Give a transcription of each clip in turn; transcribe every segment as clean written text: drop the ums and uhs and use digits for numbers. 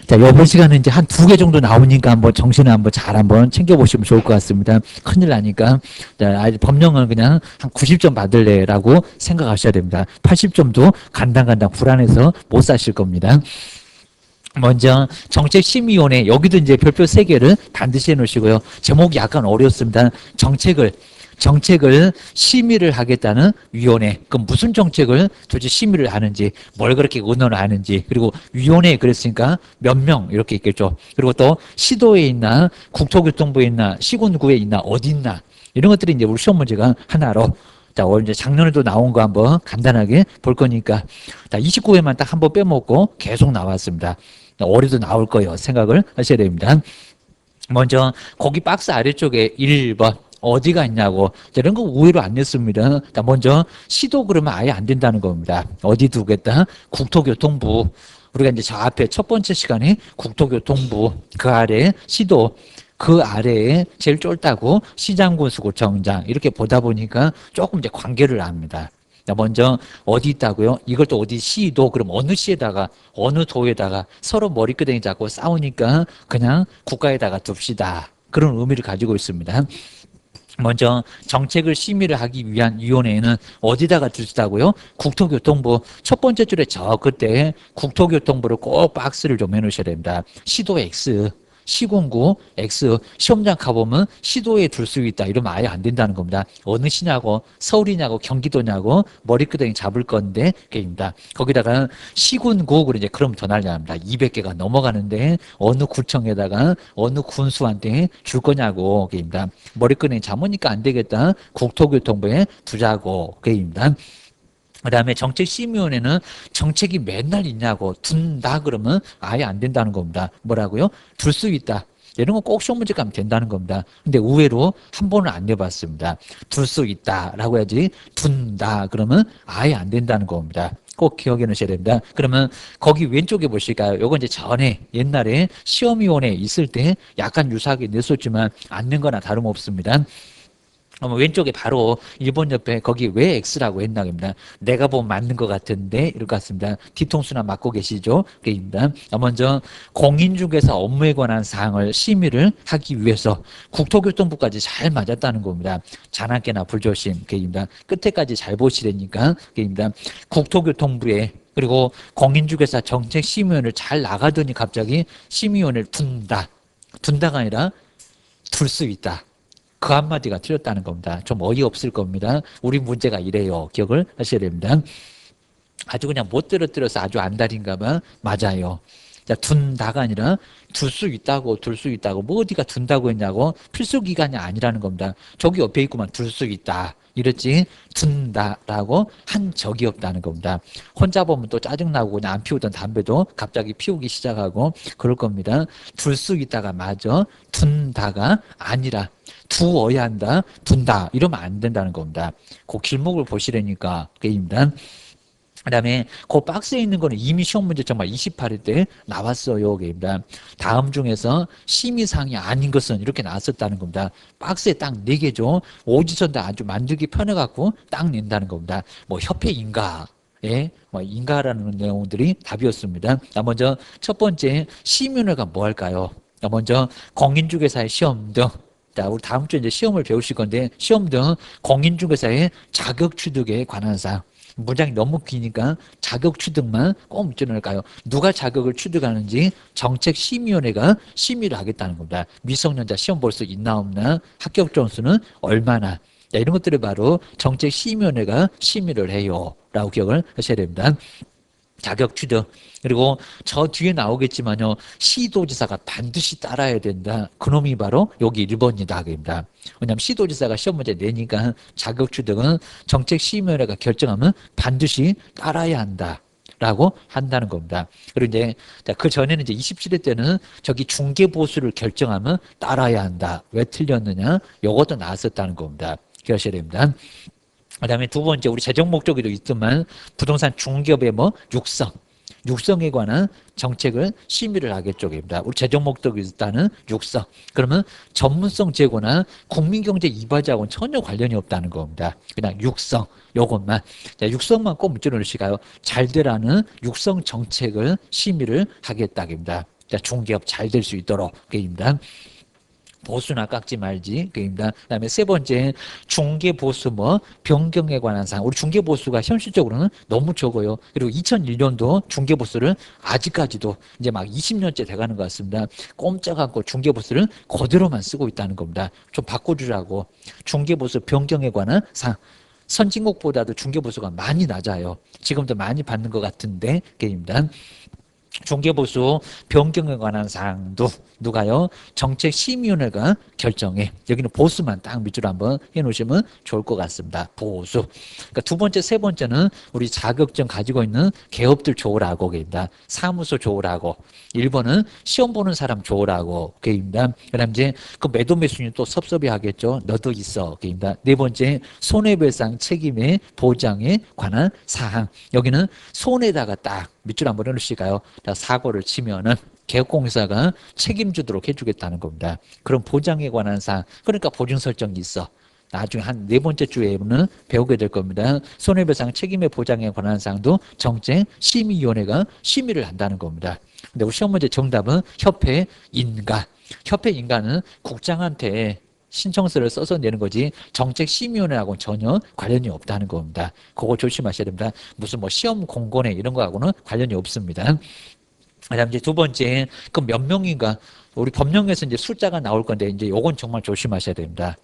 자, 이번 시간은 이제 한 2개 정도 나오니까 한번 정신을 한번 잘 한번 챙겨보시면 좋을 것 같습니다. 큰일 나니까. 자, 아직 법령은 그냥 한 90점 받을래라고 생각하셔야 됩니다. 80점도 간당간당 불안해서 못 사실 겁니다. 먼저 정책심의위원회, 여기도 이제 별표 3개를 반드시 해놓으시고요. 제목이 약간 어렵습니다. 정책을 심의를 하겠다는 위원회. 그럼 무슨 정책을 도대체 심의를 하는지, 뭘 그렇게 의논을 하는지, 그리고 위원회에 그랬으니까 몇 명 이렇게 있겠죠. 그리고 또 시도에 있나, 국토교통부에 있나, 시군구에 있나, 어디 있나, 이런 것들이 이제 우리 시험 문제가 하나로. 자, 이제 작년에도 나온 거 한번 간단하게 볼 거니까. 자, 29회만 딱 한번 빼먹고 계속 나왔습니다. 올해도 나올 거예요. 생각을 하셔야 됩니다. 먼저 거기 박스 아래쪽에 1번 어디가 있냐고, 이런 거 의외로 안 냈습니다. 자, 먼저 시도 그러면 아예 안 된다는 겁니다. 어디 두겠다? 국토교통부. 우리가 이제 저 앞에 첫 번째 시간에 국토교통부, 그 아래 시도, 그 아래에 제일 쫄다고 시장군수구청장, 이렇게 보다 보니까 조금 이제 관계를 압니다. 자, 먼저 어디 있다고요? 이걸 또 어디 시도, 그럼 어느 시에다가 어느 도에다가 서로 머리끄댕이 잡고 싸우니까 그냥 국가에다가 둡시다. 그런 의미를 가지고 있습니다. 먼저 정책을 심의를 하기 위한 위원회에는 어디다가 두시다고요? 국토교통부. 첫 번째 줄에 저 그때 국토교통부를 꼭 박스를 좀 해놓으셔야 됩니다. 시도 X, 시군구 X. 시험장 가보면 시도에 둘 수 있다 이러면 아예 안 된다는 겁니다. 어느 시냐고, 서울이냐고, 경기도냐고 머리끄댕이 잡을 건데 게입니다. 거기다가 시군구, 그래 이제 그럼 더 난리 납니다. 200개가 넘어가는데 어느 구청에다가 어느 군수한테 줄 거냐고 게입니다. 머리끄댕이 잡으니까 안 되겠다. 국토교통부에 두자고 게입니다. 그 다음에 정책심의위원회는 정책이 맨날 있냐고, 둔다 그러면 아예 안 된다는 겁니다. 뭐라고요? 둘 수 있다. 이런 거 꼭 시험 문제 가면 된다는 겁니다. 근데 의외로 한 번은 안 내봤습니다. 둘 수 있다라고 해야지, 둔다 그러면 아예 안 된다는 겁니다. 꼭 기억해 놓으셔야 됩니다. 그러면 거기 왼쪽에 보실까요? 요거 이제 전에 옛날에 시험위원회 있을 때 약간 유사하게 냈었지만 안 낸 거나 다름없습니다. 왼쪽에 바로 1번 옆에 거기 왜 X라고 했나입니다. 내가 보면 맞는 것 같은데 이럴 것 같습니다. 뒤통수나 맞고 계시죠? 그입니다. 먼저 공인중개사 업무에 관한 사항을 심의를 하기 위해서 국토교통부까지 잘 맞았다는 겁니다. 잔악계나 불조심 그입니다. 끝에까지 잘 보시라니까 그입니다. 국토교통부에 그리고 공인중개사 정책심의원을 잘 나가더니 갑자기 심의원을 둔다가 아니라 둘 수 있다. 그 한마디가 틀렸다는 겁니다. 좀 어이없을 겁니다. 우리 문제가 이래요. 기억을 하셔야 됩니다. 아주 그냥 못 들어서 아주 안달인가 봐. 맞아요. 자, 둔다가 아니라 둘 수 있다고, 뭐 어디가 둔다고 했냐고, 필수기간이 아니라는 겁니다. 저기 옆에 있구만, 둘 수 있다. 이랬지, 둔다라고 한 적이 없다는 겁니다. 혼자 보면 또 짜증나고 그냥 안 피우던 담배도 갑자기 피우기 시작하고 그럴 겁니다. 둘 수 있다가 맞아. 둔다가 아니라 두어야 한다, 둔다 이러면 안 된다는 겁니다. 그 길목을 보시라니까 그입니다. 그 다음에 그 박스에 있는 거는 이미 시험 문제 정말 28회 때 나왔어요. 그입니다. 다음 중에서 심의사항이 아닌 것은 이렇게 나왔었다는 겁니다. 박스에 딱 4개죠. 오지선다 아주 만들기 편해갖고 딱 낸다는 겁니다. 뭐 협회 인가, 예, 뭐 인가라는 내용들이 답이었습니다. 먼저 첫 번째 심의위원회가 뭐 할까요? 먼저 공인중개사의 시험 등, 자, 우리 다음 주에 이제 시험을 배우실 건데, 시험 등 공인중개사의 자격 취득에 관한 사항. 문장이 너무 기니까 자격 취득만 꼭 묻혀놓을까요? 누가 자격을 취득하는지 정책심의위원회가 심의를 하겠다는 겁니다. 미성년자 시험 볼 수 있나 없나, 합격 점수는 얼마나, 자, 이런 것들을 바로 정책심의위원회가 심의를 해요 라고 기억을 하셔야 됩니다. 자격 취득. 그리고 저 뒤에 나오겠지만요, 시도지사가 반드시 따라야 된다. 그놈이 바로 여기 1번이다. 그입니다. 왜냐하면 시도지사가 시험 문제 내니까 자격 취득은 정책심의위원회가 결정하면 반드시 따라야 한다. 라고 한다는 겁니다. 그리고 이제 그 전에는 이제 27회 때는 저기 중개보수를 결정하면 따라야 한다. 왜 틀렸느냐? 요것도 나왔었다는 겁니다. 기억하셔야 됩니다. 그 다음에 두 번째, 우리 재정 목적에도 있지만 부동산 중개업의 뭐 육성에 관한 정책을 심의를 하겠죠. 우리 재정 목적이 있다는 육성. 그러면 전문성 제고나 국민경제 이바지하고는 전혀 관련이 없다는 겁니다. 그냥 육성, 요것만. 자, 육성만 꼭 묻혀놓으시가요. 잘 되라는 육성 정책을 심의를 하겠다입니다. 중개업 잘 될 수 있도록 그입니다. 보수나 깎지 말지. 그입니다. 그다음에 세 번째, 중개 보수 변경에 관한 사항. 우리 중개 보수가 현실적으로는 너무 적어요. 그리고 2001년도 중개 보수를 아직까지도 이제 막 20년째 돼가는 것 같습니다. 꼼짝 않고 중개 보수를 그대로만 쓰고 있다는 겁니다. 좀 바꿔주라고. 중개 보수 변경에 관한 사항. 선진국보다도 중개 보수가 많이 낮아요. 지금도 많이 받는 것 같은데, 그입니다. 중개보수 변경에 관한 사항도 누가요? 정책심의위원회가 결정해. 여기는 보수만 딱 밑으로 한번 해놓으시면 좋을 것 같습니다. 보수. 그러니까 두 번째, 세 번째는 우리 자격증 가지고 있는 개업들 좋으라고 계입니다. 사무소 좋으라고. 1번은 시험 보는 사람 좋으라고 계입니다. 그 다음 이제 그 매도 매수인이 또 섭섭해 하겠죠. 너도 있어 계입니다. 네 번째, 손해배상 책임의 보장에 관한 사항. 여기는 손에다가 딱 밑줄 한번 해놓으실까요? 사고를 치면은 개업공사가 책임지도록 해주겠다는 겁니다. 그런 보장에 관한 사항, 그러니까 보증 설정이 있어. 나중에 한 네 번째 주에는 배우게 될 겁니다. 손해배상 책임의 보장에 관한 사항도 정책심의위원회가 심의를 한다는 겁니다. 근데 우리 시험 문제 정답은 협회 인가. 협회 인가는 국장한테 신청서를 써서 내는 거지 정책심의위원회하고는 전혀 관련이 없다는 겁니다. 그거 조심하셔야 됩니다. 무슨 시험 공고네 이런 거하고는 관련이 없습니다. 그다음 이제 두 번째, 그 몇 명인가 우리 법령에서 이제 숫자가 나올 건데 이제 요건 정말 조심하셔야 됩니다.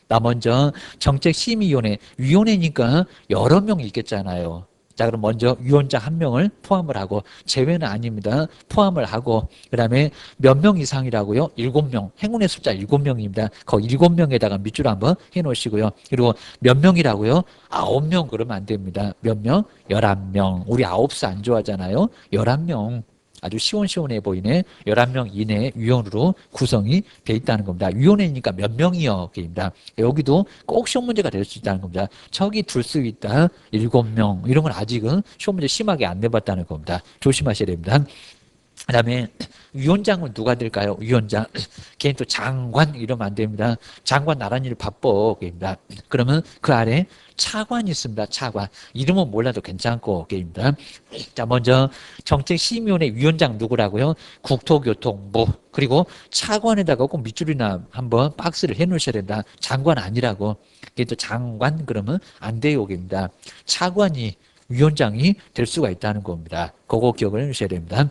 나 먼저 정책심의위원회, 위원회니까 여러 명이 있겠잖아요. 자, 그럼 먼저 위원장 한 명을 포함을 하고, 제외는 아닙니다. 포함을 하고, 그 다음에 몇 명 이상이라고요? 7명. 행운의 숫자 7명입니다. 그 7명에다가 밑줄 한번 해놓으시고요. 그리고 몇 명이라고요? 9명 그러면 안 됩니다. 몇 명? 11명. 우리 9수 안 좋아하잖아요. 11명. 아주 시원시원해 보이네. 11명 이내 위원으로 구성이 돼 있다는 겁니다. 위원회니까 몇 명이요? 입니다. 여기도 꼭 시험 문제가 될 수 있다는 겁니다. 저기 둘 수 있다. 7명. 이런 건 아직은 시험 문제 심하게 안 내봤다는 겁니다. 조심하셔야 됩니다. 그 다음에 위원장은 누가 될까요? 위원장. 걔는 또 장관 이러면 안 됩니다. 장관 나란 일 바빠. 입니다. 그러면 그 아래 차관이 있습니다. 차관. 이름은 몰라도 괜찮고. 입니다. 자, 먼저 정책심의위원회 위원장 누구라고요? 국토교통부. 그리고 차관에다가 꼭 밑줄이나 한번 박스를 해 놓으셔야 된다. 장관 아니라고. 걔 또 장관 그러면 안 돼요. 입니다. 차관이 위원장이 될 수가 있다는 겁니다. 그거 기억을 해 놓으셔야 됩니다.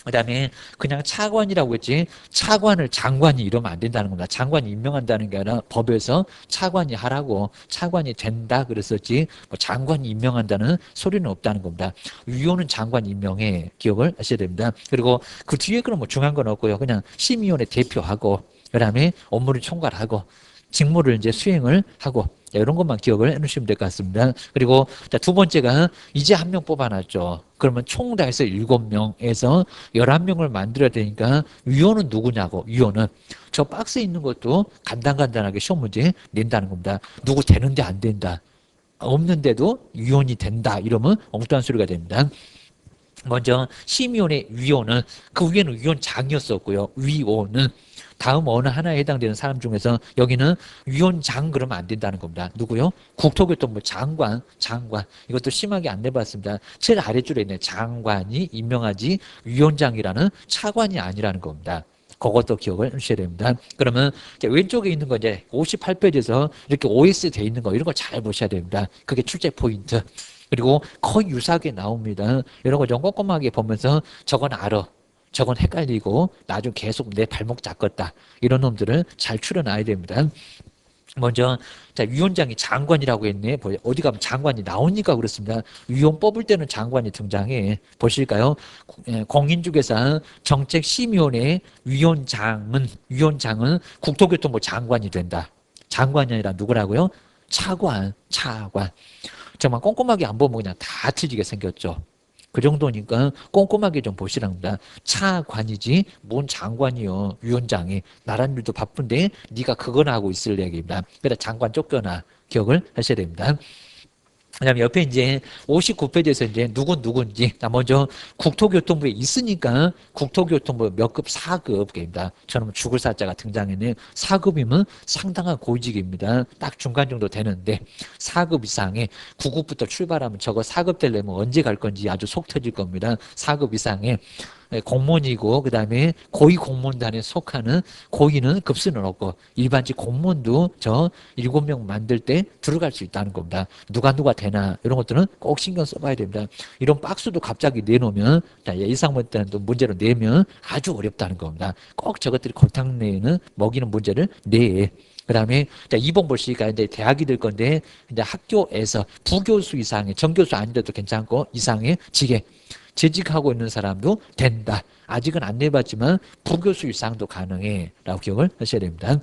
그 다음에 그냥 차관이라고 했지 차관을 장관이 이러면 안 된다는 겁니다. 장관이 임명한다는 게 아니라 법에서 차관이 하라고 차관이 된다 그랬었지 장관이 임명한다는 소리는 없다는 겁니다. 위원은 장관 임명해. 기억을 하셔야 됩니다. 그리고 그 뒤에 그런 중요한 건 없고요. 그냥 심의위원회 대표하고 그 다음에 업무를 총괄하고 직무를 이제 수행을 하고 이런 것만 기억을 해놓으시면 될 것 같습니다. 그리고 두 번째가 이제 한 명 뽑아놨죠. 그러면 총 다 해서 7명에서 11명을 만들어야 되니까 위원은 누구냐고. 위원은 저 박스에 있는 것도 간단간단하게 시험 문제 낸다는 겁니다. 누구 되는데 안 된다. 없는데도 위원이 된다. 이러면 엉뚱한 소리가 됩니다. 먼저 심의위원회 위원은 그 위에는 위원장이었었고요. 위원은 다음 어느 하나에 해당되는 사람 중에서 여기는 위원장 그러면 안 된다는 겁니다. 누구요? 국토교통부 장관. 이것도 심하게 안 내봤습니다. 제일 아래줄에 있는 장관이 임명하지 위원장이라는 차관이 아니라는 겁니다. 그것도 기억을 해주셔야 됩니다. 그러면 이제 왼쪽에 있는 거 이제 58페이지에서 이렇게 OS 돼 있는 거 이런 거 잘 보셔야 됩니다. 그게 출제 포인트. 그리고 거의 유사하게 나옵니다. 이런 거 좀 꼼꼼하게 보면서 저건 알아. 저건 헷갈리고 나중에 계속 내 발목 잡겠다. 이런 놈들을 잘 추려놔야 됩니다. 먼저 자 위원장이 장관이라고 했네. 어디 가면 장관이 나오니까 그렇습니다. 위원 뽑을 때는 장관이 등장해. 보실까요? 공인중개사 정책심의위원회 위원장은 국토교통부 장관이 된다. 장관이 아니라 누구라고요? 차관. 정말 꼼꼼하게 안 보면 그냥 다 틀리게 생겼죠. 그 정도니까 꼼꼼하게 좀 보시랍니다. 차관이지 뭔 장관이요. 위원장이 나란 일도 바쁜데 네가 그거나 하고 있을 얘기입니다. 그래서 장관 쫓겨나 기억을 하셔야 됩니다. 그다음에 옆에 이제 59페이지에서 이제 누군지 먼저 국토교통부에 있으니까 국토교통부 몇 급 4급입니다. 저는 죽을 사자가 등장했네요. 4급이면 상당한 고위직입니다. 딱 중간 정도 되는데 4급 이상에 9급부터 출발하면 저거 4급 되려면 언제 갈 건지 아주 속 터질 겁니다. 4급 이상에 공무원이고 그다음에 고위 공무원단에 속하는 고위는 급수는 없고 일반직 공무원도 저 7명 만들 때 들어갈 수 있다는 겁니다. 누가 되나 이런 것들은 꼭 신경 써봐야 됩니다. 이런 박스도 갑자기 내놓으면 예상못한 문제로 내면 아주 어렵다는 겁니다. 꼭 저것들이 골탕 내에는 먹이는 문제를 내. 그 다음에 2번 보시니까 이제 대학이 될 건데 이제 학교에서 부교수 이상의 정교수 아닌데도 괜찮고 이상의 직에 재직하고 있는 사람도 된다. 아직은 안 내봤지만 부교수 이상도 가능해 라고 기억을 하셔야 됩니다.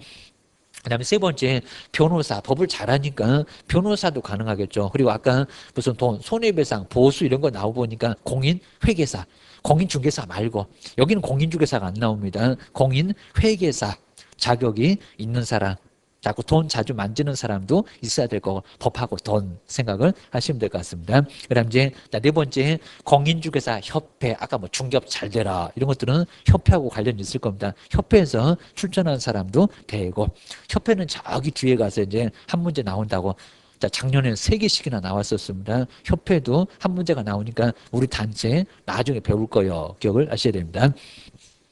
그 다음에 세 번째 변호사 법을 잘하니까 변호사도 가능하겠죠. 그리고 아까 무슨 돈 손해배상 보수 이런 거 나오보니까 공인 회계사 공인중개사 말고 여기는 공인중개사가 안 나옵니다. 공인회계사 자격이 있는 사람 자꾸 돈 자주 만지는 사람도 있어야 될 거고 법하고 돈 생각을 하시면 될 것 같습니다. 그 다음 이제 네 번째 공인중개사 협회 아까 뭐 중개업 잘 되라 이런 것들은 협회하고 관련이 있을 겁니다. 협회에서 출전하는 사람도 되고 협회는 저기 뒤에 가서 이제 한 문제 나온다고 작년에 3개씩이나 나왔었습니다. 협회도 한 문제가 나오니까 우리 단체 나중에 배울 거예요. 기억을 하셔야 됩니다.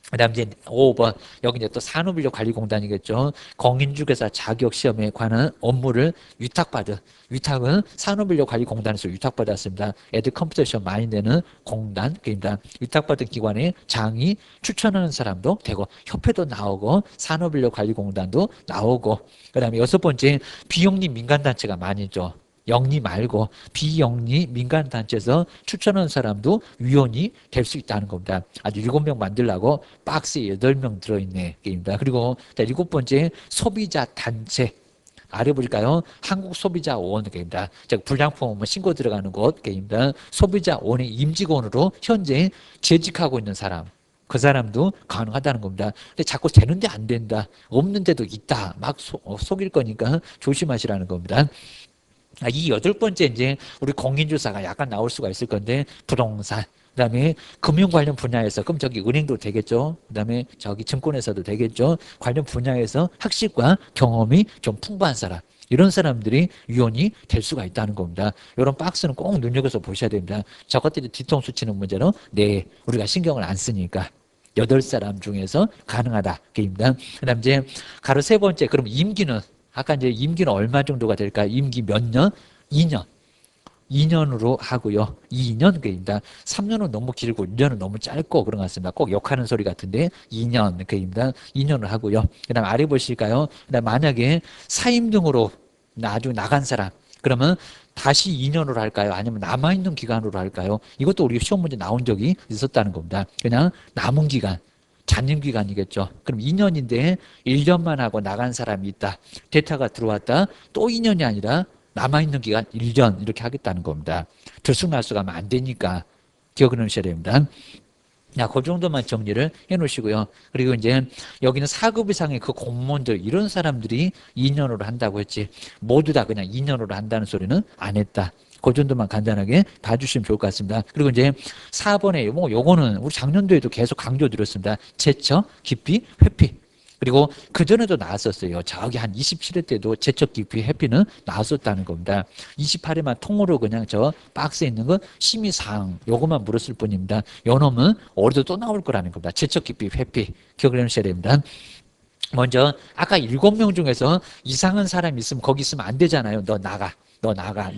그 다음 이제 5번 여기 이제 또 산업인력관리공단이겠죠. 공인중개사 자격시험에 관한 업무를 위탁은 산업인력관리공단에서 위탁받았습니다. 애들 컴퓨터 시험 많이 내는 공단입니다. 위탁받은 기관에 장이 추천하는 사람도 되고 협회도 나오고 산업인력관리공단도 나오고 그 다음에 6번째 비영리 민간단체가 많이 있죠. 영리 말고 비영리 민간단체에서 추천하는 사람도 위원이 될 수 있다는 겁니다. 아주 7명 만들려고 박스에 8명 들어있네 게임입니다. 그리고 7번째 소비자 단체 아래 보실까요? 한국소비자원 게임입니다. 즉 불량품 신고 들어가는 곳 게임입니다. 소비자원의 임직원으로 현재 재직하고 있는 사람 그 사람도 가능하다는 겁니다. 근데 자꾸 되는데 안 된다. 없는데도 있다. 막 속일 거니까 조심하시라는 겁니다. 이 8번째 이제 우리 공인중개사가 약간 나올 수가 있을 건데 부동산 그다음에 금융 관련 분야에서 그럼 저기 은행도 되겠죠. 그다음에 저기 증권회사도 되겠죠. 관련 분야에서 학식과 경험이 좀 풍부한 사람 이런 사람들이 위원이 될 수가 있다는 겁니다. 이런 박스는 꼭 눈여겨서 보셔야 됩니다. 저것들이 뒤통수 치는 문제는 우리가 신경을 안 쓰니까 8사람 중에서 가능하다. 게임입니다. 그다음 이제 가로 세 번째 그럼 임기는 아까 이제 임기는 얼마 정도가 될까? 임기 몇 년? 2년. 2년으로 하고요. 2년 그입니다. 3년은 너무 길고 1년은 너무 짧고 그런 것 같습니다. 꼭 욕하는 소리 같은데 2년 그입니다. 2년을 하고요. 그다음 아래 보실까요? 그다음 만약에 사임 등으로 나중에 나간 사람 그러면 다시 2년으로 할까요? 아니면 남아있는 기간으로 할까요? 이것도 우리 시험 문제 나온 적이 있었다는 겁니다. 그냥 남은 기간. 잔임기간이겠죠. 그럼 2년인데 1년만 하고 나간 사람이 있다. 데이터가 들어왔다. 또 2년이 아니라 남아있는 기간 1년 이렇게 하겠다는 겁니다. 들쑥날쑥하면 안 되니까 기억을 하셔야 됩니다. 그 정도만 정리를 해놓으시고요. 그리고 이제 여기는 4급 이상의 그 공무원들 이런 사람들이 2년으로 한다고 했지 모두 다 그냥 2년으로 한다는 소리는 안 했다. 그 정도만 간단하게 봐주시면 좋을 것 같습니다. 그리고 이제 4번에 요거는 우리 작년도에도 계속 강조드렸습니다. 제척, 기피, 회피. 그리고 그전에도 나왔었어요. 저기 한 27회 때도 제척, 기피, 회피는 나왔었다는 겁니다. 28회만 통으로 그냥 저 박스에 있는 거 심의사항 요것만 물었을 뿐입니다. 요놈은 올해도 또 나올 거라는 겁니다. 제척, 기피, 회피. 기억을 해주셔야 됩니다. 먼저 아까 7명 중에서 이상한 사람이 있으면 거기 있으면 안 되잖아요. 너 나가.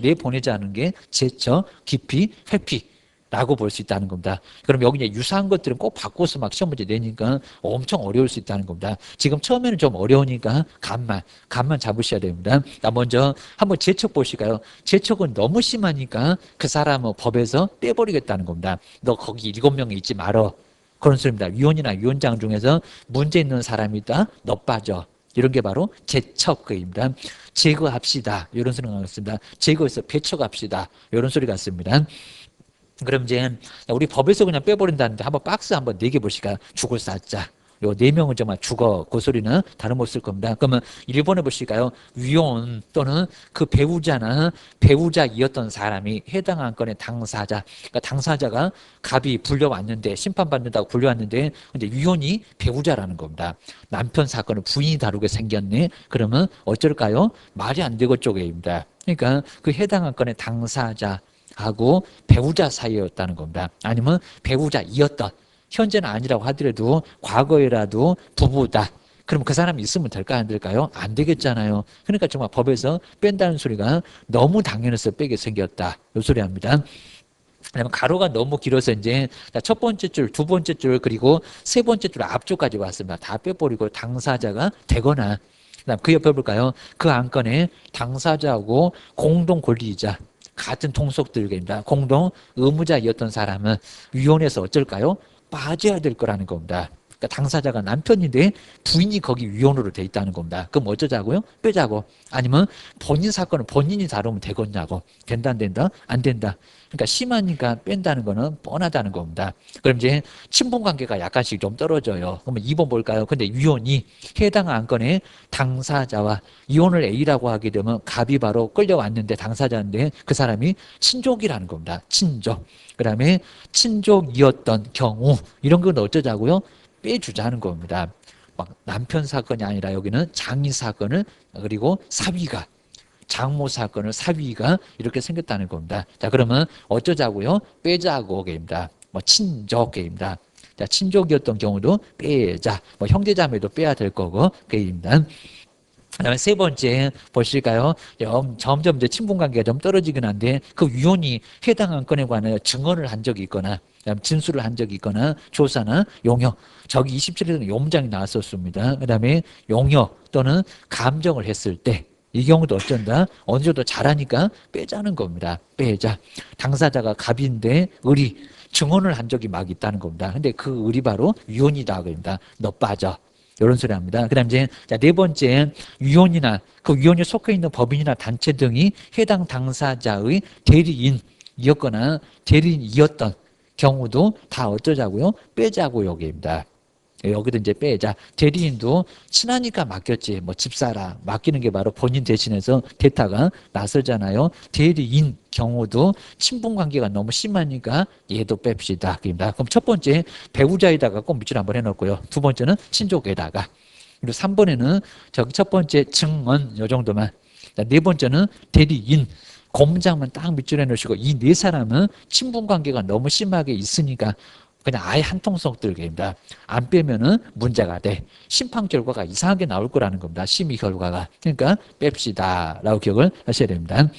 내보내자는 게 제처, 기피, 회피라고 볼 수 있다는 겁니다. 그럼 여기 이제 유사한 것들은 꼭 바꿔서 막 시험 문제 내니까 엄청 어려울 수 있다는 겁니다. 지금 처음에는 좀 어려우니까 감만 잡으셔야 됩니다. 먼저 한번 제척 보실까요? 제척은 너무 심하니까 그 사람은 법에서 떼버리겠다는 겁니다. 너 거기 7명에 있지 말어. 그런 소리입니다. 위원이나 위원장 중에서 문제 있는 사람이 있다. 너 빠져. 이런 게 바로 제척입니다. 제거합시다. 이런 소리가 나왔습니다. 제거해서 배척합시다. 이런 소리 같습니다. 그럼 이제 우리 법에서 그냥 빼버린다는데 한번 박스 한번 4개 보시까 죽을 사자. 요 4명은 정말 죽어. 그 소리는 다름없을 겁니다. 그러면 1번에 보실까요? 위원 또는 그 배우자이었던 사람이 해당 안건의 당사자. 그러니까 당사자가 갑이 불려왔는데 심판받는다고 불려왔는데 근데 위원이 배우자라는 겁니다. 남편 사건을 부인이 다루게 생겼네. 그러면 어쩔까요? 말이 안 되고 쪽에입니다. 그러니까 그 해당 안건의 당사자 하고 배우자 사이였다는 겁니다. 아니면 배우자이었던 현재는 아니라고 하더라도 과거에라도 부부다. 그럼 그 사람이 있으면 될까요? 안 될까요? 안 되겠잖아요. 그러니까 정말 법에서 뺀다는 소리가 너무 당연해서 빼게 생겼다. 이 소리 합니다. 그다음에 가로가 너무 길어서 이제 첫 번째 줄, 두 번째 줄, 그리고 세 번째 줄 앞쪽까지 왔습니다. 다 빼버리고 당사자가 되거나, 그다음 그 옆에 볼까요? 그 안건에 당사자하고 공동 권리이자 같은 통속들입니다. 공동 의무자였던 사람은 위원회에서 어쩔까요? 빠져야 될 거라는 겁니다. 그러니까 당사자가 남편인데 부인이 거기 위원으로 돼 있다는 겁니다. 그럼 어쩌자고요? 빼자고. 아니면 본인 사건을 본인이 다루면 되겠냐고. 된다 안 된다? 안 된다. 그러니까 심하니까 뺀다는 거는 뻔하다는 겁니다. 그럼 이제 친분관계가 약간씩 좀 떨어져요. 그러면 2번 볼까요? 근데 위원이 해당 안건의 당사자와 이혼을 A라고 하게 되면 갑이 바로 끌려왔는데 당사자인데 그 사람이 친족이라는 겁니다. 친족. 그 다음에 친족이었던 경우 이런 건 어쩌자고요? 빼주자는 겁니다. 막 남편 사건이 아니라 여기는 장인 사건을, 그리고 사위가, 장모 사건을 사위가 이렇게 생겼다는 겁니다. 자, 그러면 어쩌자고요? 빼자고 게임다. 뭐 친족 게임다. 자, 친족이었던 경우도 빼자. 뭐 형제자매도 빼야 될 거고 게임다. 그다음에 세 번째 보실까요? 점점 이제 친분관계가 좀 떨어지긴 한데 그 위원이 해당 안건에 관하여 증언을 한 적이 있거나 진술을 한 적이 있거나 조사나 용역, 저기 27일에는 용장이 나왔었습니다. 그다음에 용역 또는 감정을 했을 때 이 경우도 어쩐다? 어느 정도 잘하니까 빼자는 겁니다. 빼자. 당사자가 갑인데 의리, 증언을 한 적이 막 있다는 겁니다. 근데 그 의리 바로 위원이다. 그럽니다. 너 빠져. 이런 소리 합니다. 그 다음 이제, 네 번째, 위원이나 그 위원이 속해 있는 법인이나 단체 등이 해당 당사자의 대리인이었거나 대리인이었던 경우도 다 어쩌자고요? 빼자고 여기입니다. 여기도 이제 빼자. 대리인도 친하니까 맡겼지. 뭐 집사라. 맡기는 게 바로 본인 대신해서 대타가 나서잖아요. 대리인 경우도 친분 관계가 너무 심하니까 얘도 뺍시다. 그럼 첫 번째 배우자에다가 꼭 밑줄 한번 해놓고요. 두 번째는 친족에다가. 그리고 3번에는 저기 첫 번째 증언 요 정도만. 네 번째는 대리인. 공장만 딱 밑줄 해놓으시고 이 네 사람은 친분 관계가 너무 심하게 있으니까 그냥 아예 한 통속 들게입니다. 안 빼면은 문제가 돼. 심판 결과가 이상하게 나올 거라는 겁니다. 심의 결과가. 그러니까 뺍시다. 라고 기억을 하셔야 됩니다.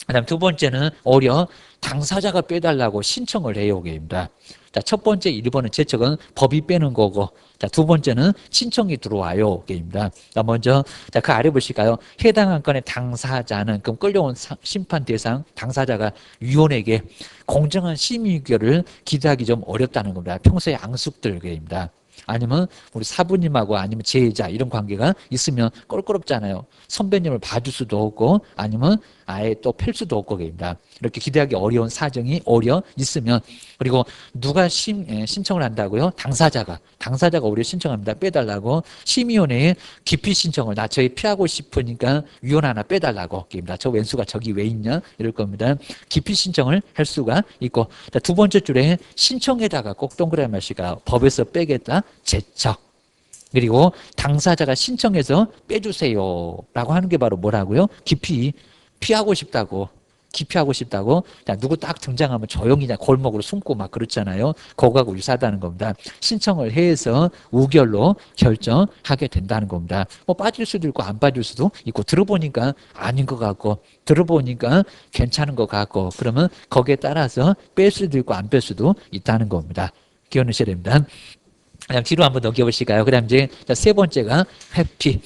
그 다음 두 번째는 오히려 당사자가 빼달라고 신청을 해요. 게입니다. 자, 첫 번째 1번은 제척은 법이 빼는 거고, 자, 두 번째는 신청이 들어와요. 게입니다. 자, 먼저, 자, 그 아래 보실까요? 해당 안건의 당사자는, 그럼 끌려온 심판 대상, 당사자가 위원에게 공정한 심의 의결을 기대하기 좀 어렵다는 겁니다. 평소에 앙숙들 게입니다. 아니면 우리 사부님하고 아니면 제자 이런 관계가 있으면 껄끄럽잖아요. 선배님을 봐줄 수도 없고 아니면 아예 또 펼 수도 없고 그럽니다. 이렇게 기대하기 어려운 사정이 오히려 있으면, 그리고 누가 신청을 한다고요? 당사자가 오히려 신청합니다. 빼달라고. 심의위원회에 기피 신청을 나 저희 피하고 싶으니까 위원 하나 빼달라고 그럽니다. 저 왼수가 저기 왜 있냐 이럴 겁니다. 기피 신청을 할 수가 있고, 자, 두 번째 줄에 신청에다가 꼭 동그라미 하시가 법에서 빼겠다. 제척. 그리고 당사자가 신청해서 빼주세요 라고 하는 게 바로 뭐라고요? 피하고 싶다고. 기피하고 싶다고. 자, 누구 딱 등장하면 조용히 그냥 골목으로 숨고 막 그렇잖아요. 그거하고 유사하다는 겁니다. 신청을 해서 우결로 결정하게 된다는 겁니다. 뭐 빠질 수도 있고 안 빠질 수도 있고, 들어보니까 아닌 것 같고 들어보니까 괜찮은 것 같고, 그러면 거기에 따라서 뺄 수도 있고 안 뺄 수도 있다는 겁니다. 기억하셔야 됩니다. 그냥 뒤로 한번 넘겨보실까요? 그 다음 이제 세 번째가 회피.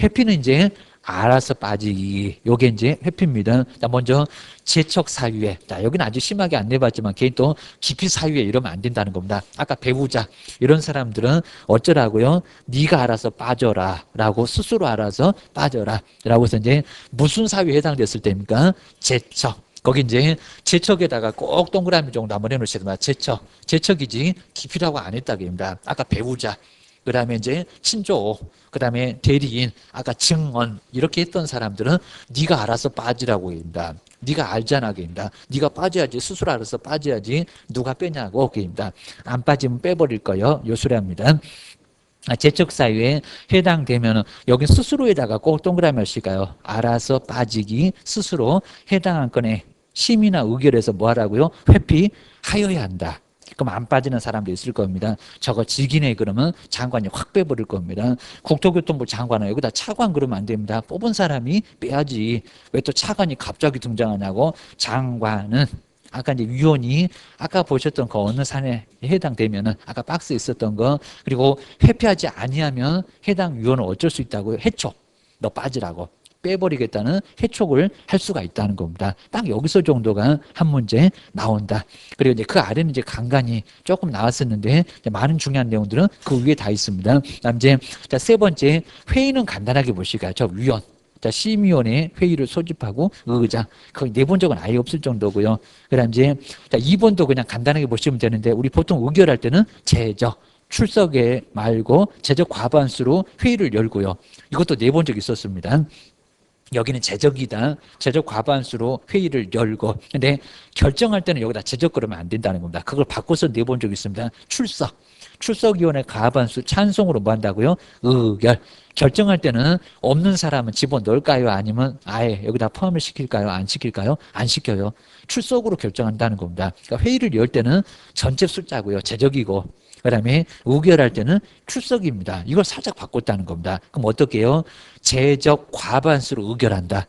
회피는 이제 알아서 빠지기. 요게 이제 회피입니다. 자, 먼저 재척 사유에. 자, 여기는 아주 심하게 안 내봤지만 개인 또 깊이 사유에 이러면 안 된다는 겁니다. 아까 배우자 이런 사람들은 어쩌라고요? 네가 알아서 빠져라 라고, 스스로 알아서 빠져라 라고 해서 이제 무슨 사유에 해당됐을 때입니까? 재척. 거기 이제 재척에다가 꼭 동그라미 정도 한번 해놓으셔야 됩니다. 재척이지 기피라고 안 했다 그럽니다. 아까 배우자, 그 다음에 이제 친조, 그 다음에 대리인, 아까 증언 이렇게 했던 사람들은 네가 알아서 빠지라고 합니다. 네가 알잖아 그럽니다. 네가 빠져야지, 스스로 알아서 빠져야지 누가 빼냐고 그럽니다. 안 빠지면 빼버릴 거요. 요 소리합니다. 재척 사유에 해당되면 여기 스스로에다가 꼭 동그라미 하실까요? 알아서 빠지기, 스스로 해당 안건에 심의나 의결해서 뭐 하라고요? 회피하여야 한다. 그럼 안 빠지는 사람도 있을 겁니다. 저거 직이네 그러면 장관이 확 빼버릴 겁니다. 국토교통부 장관은 여기다 차관 그러면 안 됩니다. 뽑은 사람이 빼야지. 왜 또 차관이 갑자기 등장하냐고. 장관은 아까 이제 위원이 아까 보셨던 그 어느 산에 해당되면은 아까 박스에 있었던 거 그리고 회피하지 아니하면 해당 위원은 어쩔 수 있다고요. 해촉. 너 빠지라고. 빼버리겠다는 해촉을 할 수가 있다는 겁니다. 딱 여기서 정도가 한 문제 나온다. 그리고 이제 그 아래는 이제 간간히 조금 나왔었는데 이제 많은 중요한 내용들은 그 위에 다 있습니다. 그다음 이제 세 번째 회의는 간단하게 보시고요. 저 위원. 자, 심의원의 회의를 소집하고 의장. 거의 내본 적은 아예 없을 정도고요. 그다음 이제 자, 2번도 그냥 간단하게 보시면 되는데 우리 보통 의결할 때는 제적. 출석에 말고 제적 과반수로 회의를 열고요. 이것도 내본 적 있었습니다. 여기는 제적이다. 제적 과반수로 회의를 열고. 근데 결정할 때는 여기다 제적 그러면 안 된다는 겁니다. 그걸 바꿔서 내본 적이 있습니다. 출석. 출석위원회 과반수 찬성으로 뭐 한다고요? 의결. 결정할 때는 없는 사람은 집어넣을까요? 아니면 아예 여기다 포함을 시킬까요? 안 시킬까요? 안 시켜요. 출석으로 결정한다는 겁니다. 그러니까 회의를 열 때는 전체 숫자고요. 제적이고. 그 다음에 의결할 때는 출석입니다. 이걸 살짝 바꿨다는 겁니다. 그럼 어떻게 해요? 제적 과반수로 의결한다.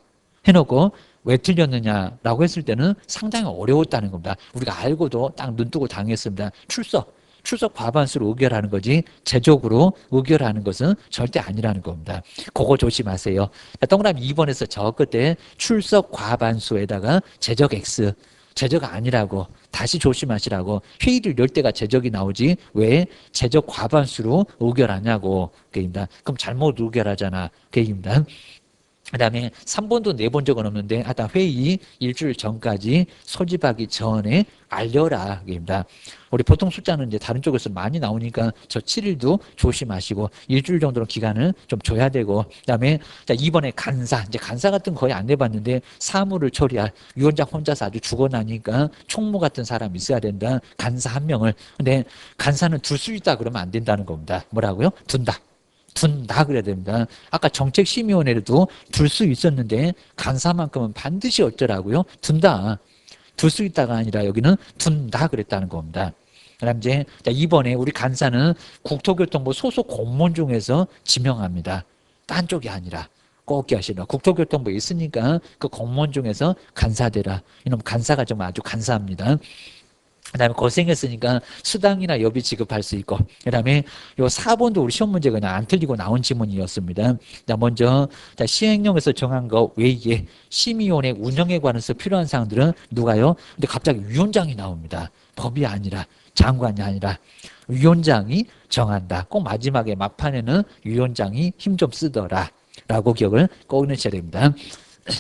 해놓고 왜 틀렸느냐라고 했을 때는 상당히 어려웠다는 겁니다. 우리가 알고도 딱 눈뜨고 당했습니다. 출석 과반수로 의결하는 거지 제적으로 의결하는 것은 절대 아니라는 겁니다. 그거 조심하세요. 동그라미 2번에서 저 끝에 출석 과반수에다가 제적 X 제적 아니라고 다시 조심하시라고. 회의를 열 때가 제적이 나오지 왜 제적 과반수로 의결하냐고 그입니다. 그럼 잘못 의결하잖아 그입니다. 그 다음에 3번도 내본 적은 없는데 하여튼 회의 일주일 전까지 소집하기 전에 알려라 입니다. 우리 보통 숫자는 이제 다른 쪽에서 많이 나오니까 저 7일도 조심하시고 일주일 정도는 기간을 좀 줘야 되고 그 다음에 자 2번에 간사 이제 간사 같은 거 거의 안 내봤는데 사무를 처리할 위원장 혼자서 아주 죽어나니까 총무 같은 사람이 있어야 된다. 간사 한 명을. 근데 간사는 둘 수 있다 그러면 안 된다는 겁니다. 뭐라고요? 둔다 그래야 됩니다. 아까 정책심의원회도 둘 수 있었는데 간사만큼은 반드시 어쩌라고요? 둔다. 둘 수 있다가 아니라 여기는 둔다 그랬다는 겁니다. 그다음 이제 2번에 우리 간사는 국토교통부 소속 공무원 중에서 지명합니다. 딴 쪽이 아니라 꼭 기하시라. 국토교통부에 있으니까 그 공무원 중에서 간사되라. 이놈 간사가 정말 아주 간사합니다. 그 다음에 고생했으니까 수당이나 여비 지급할 수 있고 그 다음에 요 4번도 우리 시험 문제가 그냥 안 틀리고 나온 지문이었습니다. 자 먼저 시행령에서 정한 거 외에 심의원의 운영에 관해서 필요한 사항들은 누가요? 근데 갑자기 위원장이 나옵니다. 법이 아니라 장관이 아니라 위원장이 정한다. 꼭 마지막에 막판에는 위원장이 힘 좀 쓰더라 라고 기억을 꼭 넣으셔야 됩니다.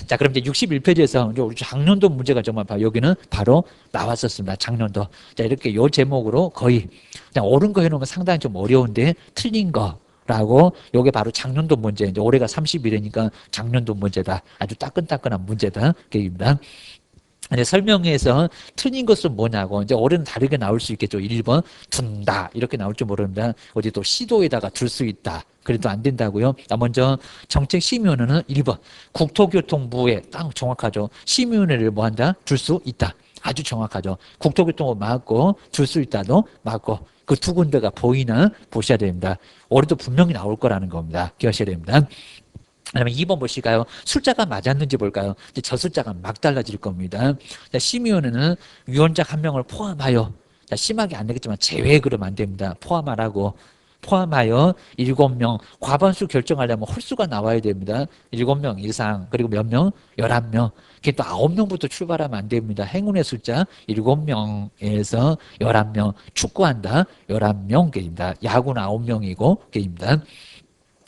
자, 그럼 이제 61페이지에서 우리 작년도 문제가 정말 여기는 바로 나왔었습니다. 작년도. 자, 이렇게 요 제목으로 거의 그냥 옳은 거 해놓은 건 상당히 좀 어려운데 틀린 거라고 요게 바로 작년도 문제. 이제 올해가 30일이니까 작년도 문제다. 아주 따끈따끈한 문제다. 그입니다. 이제 설명에서 틀린 것은 뭐냐고 이제 올해는 다르게 나올 수 있겠죠. 1번 둔다 이렇게 나올 줄 모릅니다. 어디 또 시도에다가 둘 수 있다. 그래도 안 된다고요. 먼저 정책심의원회는 1번 국토교통부에 딱 정확하죠. 심의원회를 뭐 한다? 둘 수 있다. 아주 정확하죠. 국토교통부 맞고 둘 수 있다도 맞고 그 두 군데가 보이나 보셔야 됩니다. 올해도 분명히 나올 거라는 겁니다. 기억하셔야 됩니다. 그다음에 2번 보실까요? 숫자가 맞았는지 볼까요? 이제 저 숫자가 막 달라질 겁니다. 자, 심의원회는 위원장 한 명을 포함하여 자, 심하게 안 되겠지만 제외 그러면 안 됩니다. 포함 안 하고 포함하여 7명 과반수 결정하려면 홀수가 나와야 됩니다. 7명 이상 그리고 몇 명? 11명. 그게 또 9명부터 출발하면 안 됩니다. 행운의 숫자 7명에서 11명. 축구한다 11명 게임입니다. 야구는 9명이고 게임입니다.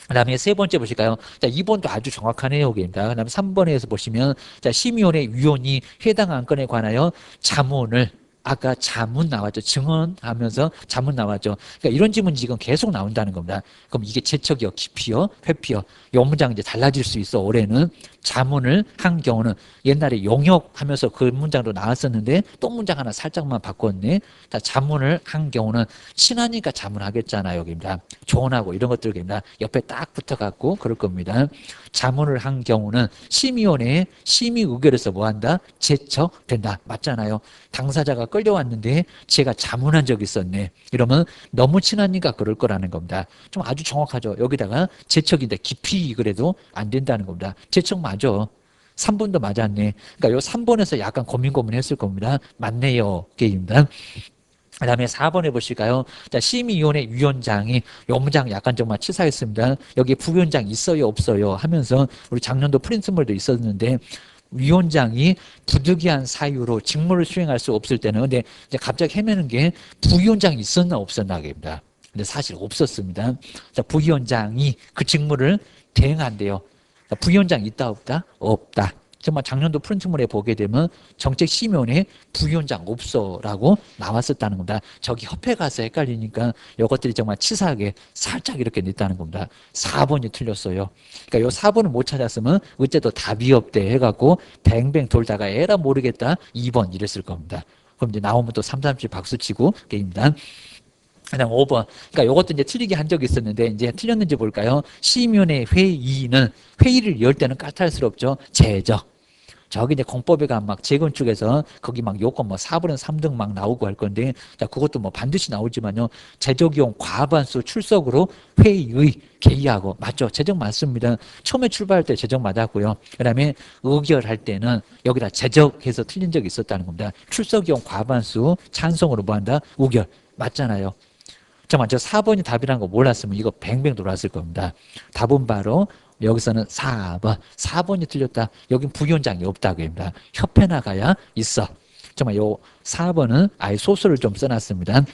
그 다음에 세 번째 보실까요? 자, 2번도 아주 정확하네요. 게임입니다. 그 다음에 3번에서 보시면 자, 심의원회 위원이 해당 안건에 관하여 자문을 아까 자문 나왔죠. 증언하면서 자문 나왔죠. 그러니까 이런 질문이 지금 계속 나온다는 겁니다. 그럼 이게 제척이요, 기피요, 회피요. 이 문장 이제 달라질 수 있어. 올해는 자문을 한 경우는 옛날에 용역하면서 그 문장도 나왔었는데 또 문장 하나 살짝만 바꿨네. 자, 자문을 한 경우는 친하니까 자문하겠잖아요. 여기입니다. 조언하고 이런 것들입니다. 옆에 딱 붙어갖고 그럴 겁니다. 자문을 한 경우는 심의원회의 심의 의결에서 뭐 한다? 제척된다. 맞잖아요. 당사자가 끌려왔는데 제가 자문한 적이 있었네. 이러면 너무 친하니까 그럴 거라는 겁니다. 좀 아주 정확하죠. 여기다가 제척인데 깊이 그래도 안 된다는 겁니다. 제척 맞아. 3번도 맞았네. 그러니까 요 3번에서 약간 고민했을 겁니다. 맞네요. 게임입니다. 그 다음에 4번 해보실까요? 자, 심의위원회 위원장이 요 문장 약간 정말 치사했습니다. 여기 부위원장 있어요, 없어요? 하면서 우리 작년도 프린스몰도 있었는데 위원장이 부득이한 사유로 직무를 수행할 수 없을 때는 근데 이제 갑자기 헤매는 게 부위원장이 있었나 없었나 입니다. 근데 사실 없었습니다. 자, 부위원장이 그 직무를 대행한대요. 자, 부위원장 있다 없다? 없다. 정말 작년도 프린트물에 보게 되면 정책심의원회 부위원장 없어라고 나왔었다는 겁니다. 저기 협회 가서 헷갈리니까 이것들이 정말 치사하게 살짝 이렇게 냈다는 겁니다. 4번이 틀렸어요. 그러니까 요 4번을 못 찾았으면 어째도 답이 없대 해갖고 뱅뱅 돌다가 에라 모르겠다 2번 이랬을 겁니다. 그럼 이제 나오면 또 3, 3치 박수치고 게임입니다. 그다음 5번. 그러니까 이것도 이제 틀리게 한 적이 있었는데 이제 틀렸는지 볼까요? 심의위원회 회의는 회의를 열 때는 까탈스럽죠. 제적. 저기 이제 공법에 가면 막 재건축에서 거기 막 요건 뭐 4분의 3등 막 나오고 할 건데 자 그것도 뭐 반드시 나오지만요. 제적용 과반수 출석으로 회의의 개의하고 맞죠? 제적 맞습니다. 처음에 출발할 때 제적 맞았고요. 그다음에 의결할 때는 여기다 제적해서 틀린 적이 있었다는 겁니다. 출석용 과반수 찬성으로 뭐 한다? 의결. 맞잖아요. 잠깐만 저 4번이 답이라는 거 몰랐으면 이거 뱅뱅 돌았을 겁니다. 답은 바로 여기서는 4번. 4번이 틀렸다. 여긴 부위원장이 없다. 그입니다. 협회 나가야 있어. 정말 요 4번은 아예 소스를 좀 써놨습니다.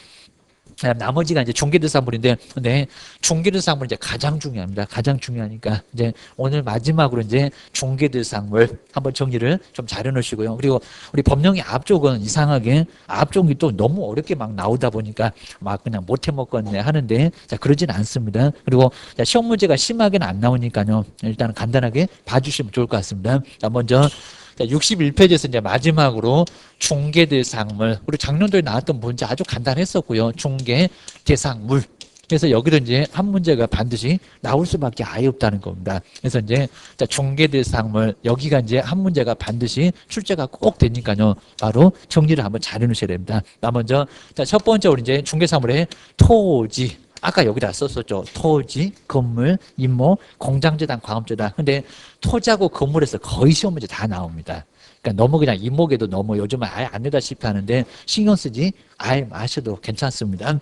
나머지가 이제 중개대상물인데, 근데 중개대상물이 이제 가장 중요합니다. 가장 중요하니까 이제 오늘 마지막으로 이제 중개대상물 한번 정리를 좀 잘 해놓으시고요. 그리고 우리 법령의 앞쪽은 이상하게 앞쪽이 또 너무 어렵게 막 나오다 보니까 막 그냥 못해 먹겠네 하는데, 자 그러진 않습니다. 그리고 자, 시험 문제가 심하게는 안 나오니까요. 일단 간단하게 봐주시면 좋을 것 같습니다. 자 먼저. 자, 61페이지에서 이제 마지막으로 중개대상물. 우리 작년도에 나왔던 문제 아주 간단했었고요. 중개대상물. 그래서 여기도 이제 한 문제가 반드시 나올 수밖에 아예 없다는 겁니다. 그래서 이제 자, 중개대상물. 여기가 이제 한 문제가 반드시 출제가 꼭 되니까요. 바로 정리를 한번 잘 해놓으셔야 됩니다. 나 먼저 자, 첫 번째 우리 이제 중개사물의 토지. 아까 여기다 썼었죠. 토지, 건물, 임모, 공장재단, 광업재단. 근데 토지하고 건물에서 거의 시험 문제 다 나옵니다. 그러니까 너무 그냥 임목에도 너무 요즘은 아예 안 내다시피 하는데 신경 쓰지 아예 마셔도 괜찮습니다.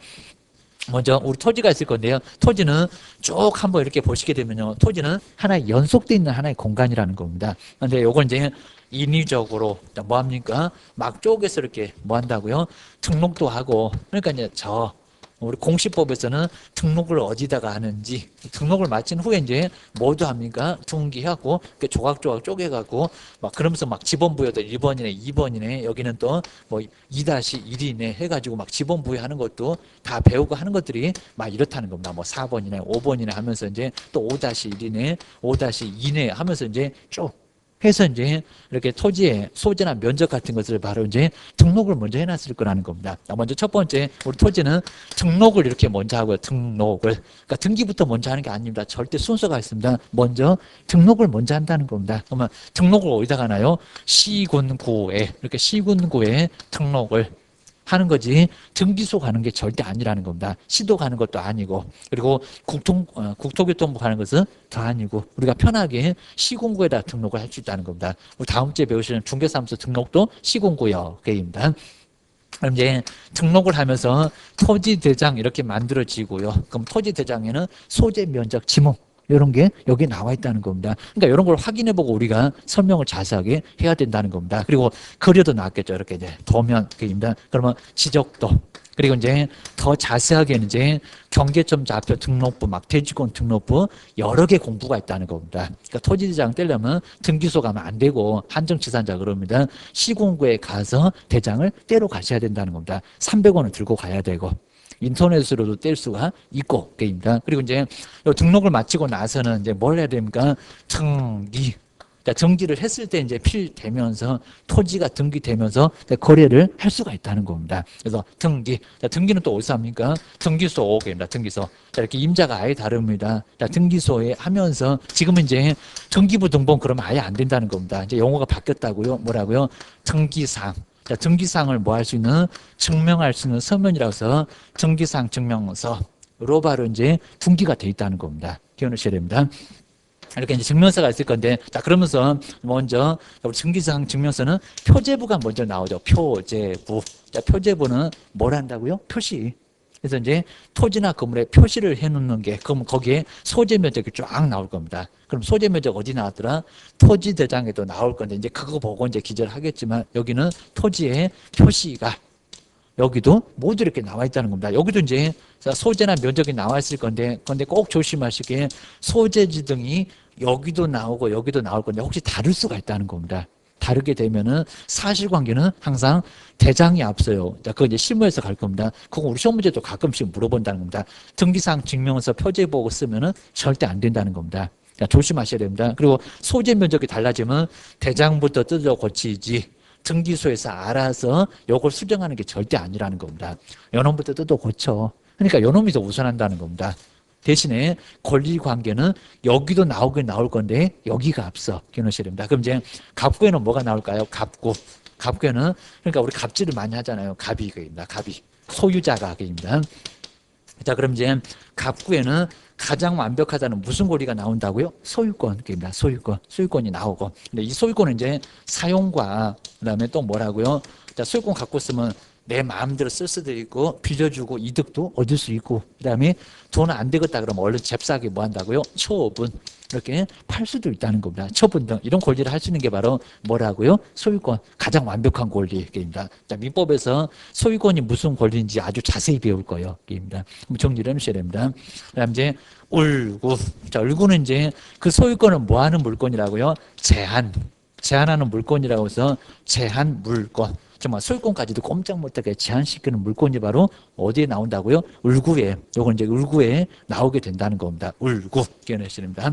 먼저 우리 토지가 있을 건데요. 토지는 쭉 한번 이렇게 보시게 되면요. 토지는 하나의 연속되어 있는 하나의 공간이라는 겁니다. 근데 요건 이제 인위적으로 뭐 합니까? 막 쪼개서 이렇게 뭐 한다고요? 등록도 하고 그러니까 이제 우리 공시법에서는 등록을 어디다가 하는지 등록을 마친 후에 이제 뭐도 합니까? 등기하고 조각조각 쪼개갖고 막 그러면서 막 지번부여도 1번이네 2번이네 여기는 또 뭐 2-1이네 해가지고 막 지번부여하는 것도 다 배우고 하는 것들이 막 이렇다는 겁니다. 뭐 4번이네 5번이네 하면서 이제 또 5-1이네 5-2네 하면서 이제 쭉 해서 이제 이렇게 토지의 소재나 면적 같은 것을 바로 이제 등록을 먼저 해놨을 거라는 겁니다. 먼저 첫 번째 우리 토지는 등록을 이렇게 먼저 하고요. 등록을 그러니까 등기부터 먼저 하는 게 아닙니다. 절대 순서가 있습니다. 먼저 등록을 먼저 한다는 겁니다. 그러면 등록을 어디다 하나요? 시군구에 이렇게 시군구에 등록을 하는 거지 등기소 가는 게 절대 아니라는 겁니다. 시도 가는 것도 아니고 그리고 국토교통부 가는 것은 더 아니고 우리가 편하게 시군구에다 등록을 할 수 있다는 겁니다. 우리 다음 주에 배우시는 중개사무소 등록도 시군구역입니다. 그럼 이제 등록을 하면서 토지대장 이렇게 만들어지고요. 그럼 토지대장에는 소재, 면적, 지목 이런 게 여기 나와 있다는 겁니다. 그러니까 이런 걸 확인해보고 우리가 설명을 자세하게 해야 된다는 겁니다. 그리고 거리도 나왔겠죠. 이렇게 이제 도면입니다. 그러면 지적도 그리고 이제 더 자세하게는 이제 경계점 좌표 등록부, 막 대지권 등록부 여러 개 공부가 있다는 겁니다. 그러니까 토지대장 떼려면 등기소 가면 안 되고 한정치산자 그럽니다. 시군구에 가서 대장을 떼러 가셔야 된다는 겁니다. 300원을 들고 가야 되고. 인터넷으로도 뗄 수가 있고, 게임입니다. 그리고 이제 등록을 마치고 나서는 이제 뭘 해야 됩니까? 등기. 자, 등기를 했을 때 이제 필되면서 토지가 등기되면서 거래를 할 수가 있다는 겁니다. 그래서 등기. 자, 등기는 또 어디서 합니까? 등기소입니다. 등기소. 자, 이렇게 임자가 아예 다릅니다. 자, 등기소에 하면서 지금은 이제 등기부 등본 그러면 아예 안 된다는 겁니다. 이제 용어가 바뀌었다고요. 뭐라고요? 등기상. 자, 등기사항을 뭐 할 수 있는, 증명할 수 있는 서면이라고 해서 등기사항 증명서로 바로 이제 등기가 돼 있다는 겁니다. 기억하셔야 됩니다. 이렇게 이제 증명서가 있을 건데, 자, 그러면서 먼저, 우리 등기사항 증명서는 표제부가 먼저 나오죠. 표제부. 자, 표제부는 뭘 한다고요? 표시. 그래서 이제 토지나 건물에 표시를 해 놓는 게, 그럼 거기에 소재 면적이 쫙 나올 겁니다. 그럼 소재 면적 어디 나왔더라? 토지 대장에도 나올 건데, 이제 그거 보고 이제 기재를 하겠지만, 여기는 토지의 표시가 여기도 모두 이렇게 나와 있다는 겁니다. 여기도 이제 소재나 면적이 나와 있을 건데, 근데 꼭 조심하시게 소재지 등이 여기도 나오고 여기도 나올 건데 혹시 다를 수가 있다는 겁니다. 다르게 되면은 사실관계는 항상 대장이 앞서요. 자, 그거 이제 실무에서 갈 겁니다. 그거 우리 시험 문제도 가끔씩 물어본다는 겁니다. 등기사항 증명서 표제 보고 쓰면은 절대 안 된다는 겁니다. 자, 조심하셔야 됩니다. 그리고 소재 면적이 달라지면 대장부터 뜯어 고치지 등기소에서 알아서 요걸 수정하는 게 절대 아니라는 겁니다. 요놈부터 뜯어 고쳐. 그러니까 요놈이 더 우선한다는 겁니다. 대신에 권리관계는 여기도 나오긴 나올 건데 여기가 앞서 기억하셔야 됩니다. 그럼 이제 갑구에는 뭐가 나올까요? 갑구. 갑구에는 그러니까 우리 갑질을 많이 하잖아요. 갑이입니다. 갑이. 소유자가 입니다. 자, 그럼 이제 갑구에는 가장 완벽하다는 무슨 권리가 나온다고요? 소유권입니다. 소유권. 소유권이 나오고. 근데 이 소유권은 이제 사용과 그다음에 또 뭐라고요? 자, 소유권 갖고 있으면 내 마음대로 쓸 수도 있고 빌려주고 이득도 얻을 수 있고 그다음에 돈 안 되겠다 그러면 얼른 잽싸게 뭐 한다고요? 처분. 이렇게 팔 수도 있다는 겁니다. 처분 등 이런 권리를 할 수 있는 게 바로 뭐라고요? 소유권. 가장 완벽한 권리입니다. 자, 민법에서 소유권이 무슨 권리인지 아주 자세히 배울 거예요. 입니다. 정리를 해주셔야 됩니다. 그다음 이제 울구. 자, 울구는 이제 그 소유권은 뭐 하는 물건이라고요? 제한하는 물건이라고 해서 제한 물건. 정말 소유권까지도 꼼짝 못하게 제한시키는 물건이 바로 어디에 나온다고요? 울구에. 요건 이제 울구에 나오게 된다는 겁니다. 울구. 기억하셔야 됩니다.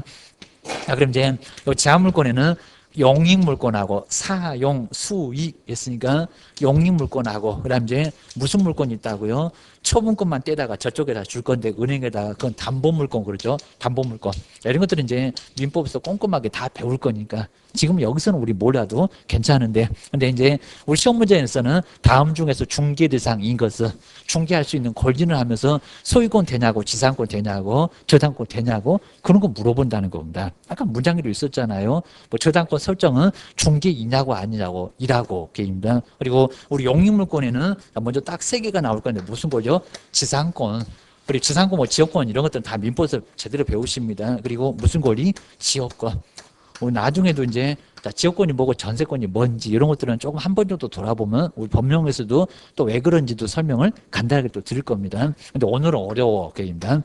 자, 그럼 이제 요 제한물건에는 용익물건하고 사용, 수익 했으니까 용익물건하고 그다음 이제 무슨 물건이 있다고요? 처분권만 떼다가 저쪽에다 줄 건데 은행에다가 그건 담보물건 그러죠. 담보물건. 이런 것들은 이제 민법에서 꼼꼼하게 다 배울 거니까 지금 여기서는 우리 몰라도 괜찮은데 근데 이제 우리 시험 문제에서는 다음 중에서 중개 대상인 것은 중개할 수 있는 권리를 하면서 소유권 되냐고 지상권 되냐고 저당권 되냐고 그런 거 물어본다는 겁니다. 아까 문장에도 있었잖아요. 뭐 저당권 설정은 중개이냐고 아니냐고 이라고 게임입니다. 그리고 우리 용익물권에는 먼저 딱 세 개가 나올 건데 무슨 거죠? 지상권. 그리고 지상권, 뭐 지역권 이런 것들은 다 민법에서 제대로 배우십니다. 그리고 무슨 권리? 지역권. 나중에도 이제 지역권이 뭐고 전세권이 뭔지 이런 것들은 조금 한 번 정도 돌아보면 우리 법령에서도 또 왜 그런지도 설명을 간단하게 또 드릴 겁니다. 근데 오늘은 어려워 게임입니다.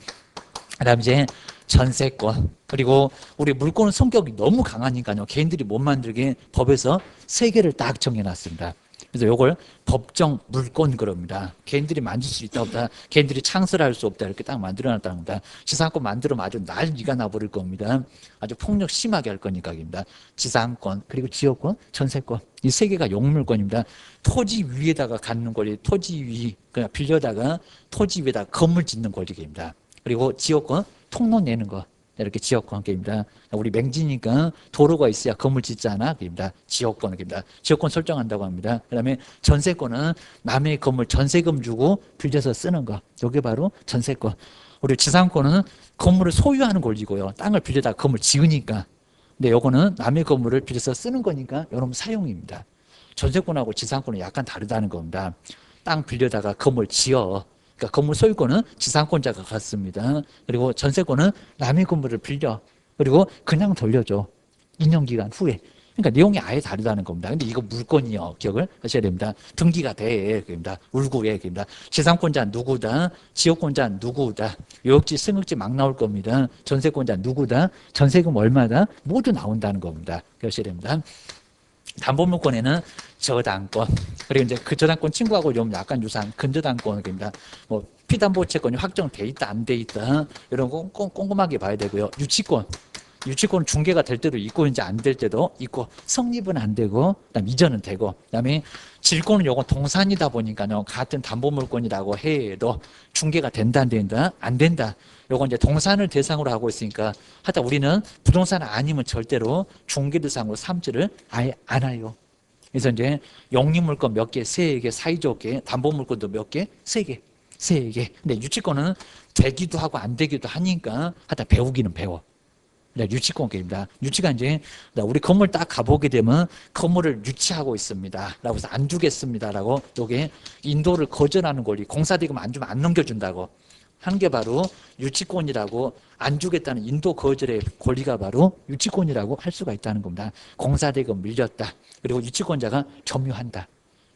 그다음 이제 전세권. 그리고 우리 물권은 성격이 너무 강하니까요. 개인들이 못 만들게 법에서 세 개를 딱 정해놨습니다. 그래서 이걸 법정 물권 그럽니다. 개인들이 만질 수 있다 없다, 개인들이 창설할 수 없다 이렇게 딱 만들어놨다는 겁니다. 지상권 만들면 아주 난리가 나버릴 겁니다. 아주 폭력 심하게 할 거니까입니다. 지상권 그리고 지역권, 전세권 이 세 개가 용물권입니다. 토지 위에다가 갖는 권리, 토지 위 그냥 빌려다가 토지 위에다 건물 짓는 권리입니다. 그리고 지역권 통로 내는 거. 이렇게 지역권 게임입니다. 우리 맹지니까 도로가 있어야 건물 짓잖아. 게임입니다. 지역권 게임입니다. 지역권 설정한다고 합니다. 그다음에 전세권은 남의 건물 전세금 주고 빌려서 쓰는 거. 이게 바로 전세권. 우리 지상권은 건물을 소유하는 권리고요. 땅을 빌려다가 건물 지으니까. 근데 요거는 남의 건물을 빌려서 쓰는 거니까 요놈 사용입니다. 전세권하고 지상권은 약간 다르다는 겁니다. 땅 빌려다가 건물 지어. 그러니까 건물 소유권은 지상권자가 갖습니다. 그리고 전세권은 남의 건물을 빌려. 그리고 그냥 돌려줘. 2년 기간 후에. 그러니까 내용이 아예 다르다는 겁니다. 근데 이거 물건이요. 기억을 하셔야 됩니다. 등기가 돼. 그입니다. 울구에. 그입니다. 지상권자 누구다. 지역권자 누구다. 요역지, 승역지 막 나올 겁니다. 전세권자 누구다. 전세금 얼마다. 모두 나온다는 겁니다. 하셔야 됩니다. 담보물권에는 저당권 그리고 이제 그 저당권 친구하고 좀 약간 유사한 근저당권입니다. 뭐 피담보채권이 확정돼 있다 안 돼 있다 이런 거 꼼꼼하게 봐야 되고요. 유치권은 중개가 될 때도 있고 이제 안 될 때도 있고 성립은 안 되고 그다음 이전은 되고 그다음에 질권은 요건 동산이다 보니까요 같은 담보물권이라고 해도 중개가 된다 안 된다 안 된다. 요건 이제 동산을 대상으로 하고 있으니까 하여튼 우리는 부동산 아니면 절대로 중개 대상으로 삼지를 아예 안 해요. 그래서 이제 영리물건 몇 개, 3개, 사회적개, 담보물건도 몇 개, 3개, 3개. 근데 유치권은 되기도 하고 안 되기도 하니까 하다 배우기는 배워. 유치권 게임이다. 유치가 이제 우리 건물 딱 가보게 되면 건물을 유치하고 있습니다. 라고 해서 안 주겠습니다라고 요게 인도를 거절하는 권리, 공사대금 안 주면 안 넘겨준다고 하는 게 바로 유치권이라고 안 주겠다는 인도 거절의 권리가 바로 유치권이라고 할 수가 있다는 겁니다. 공사대금 밀렸다. 그리고 유치권자가 점유한다.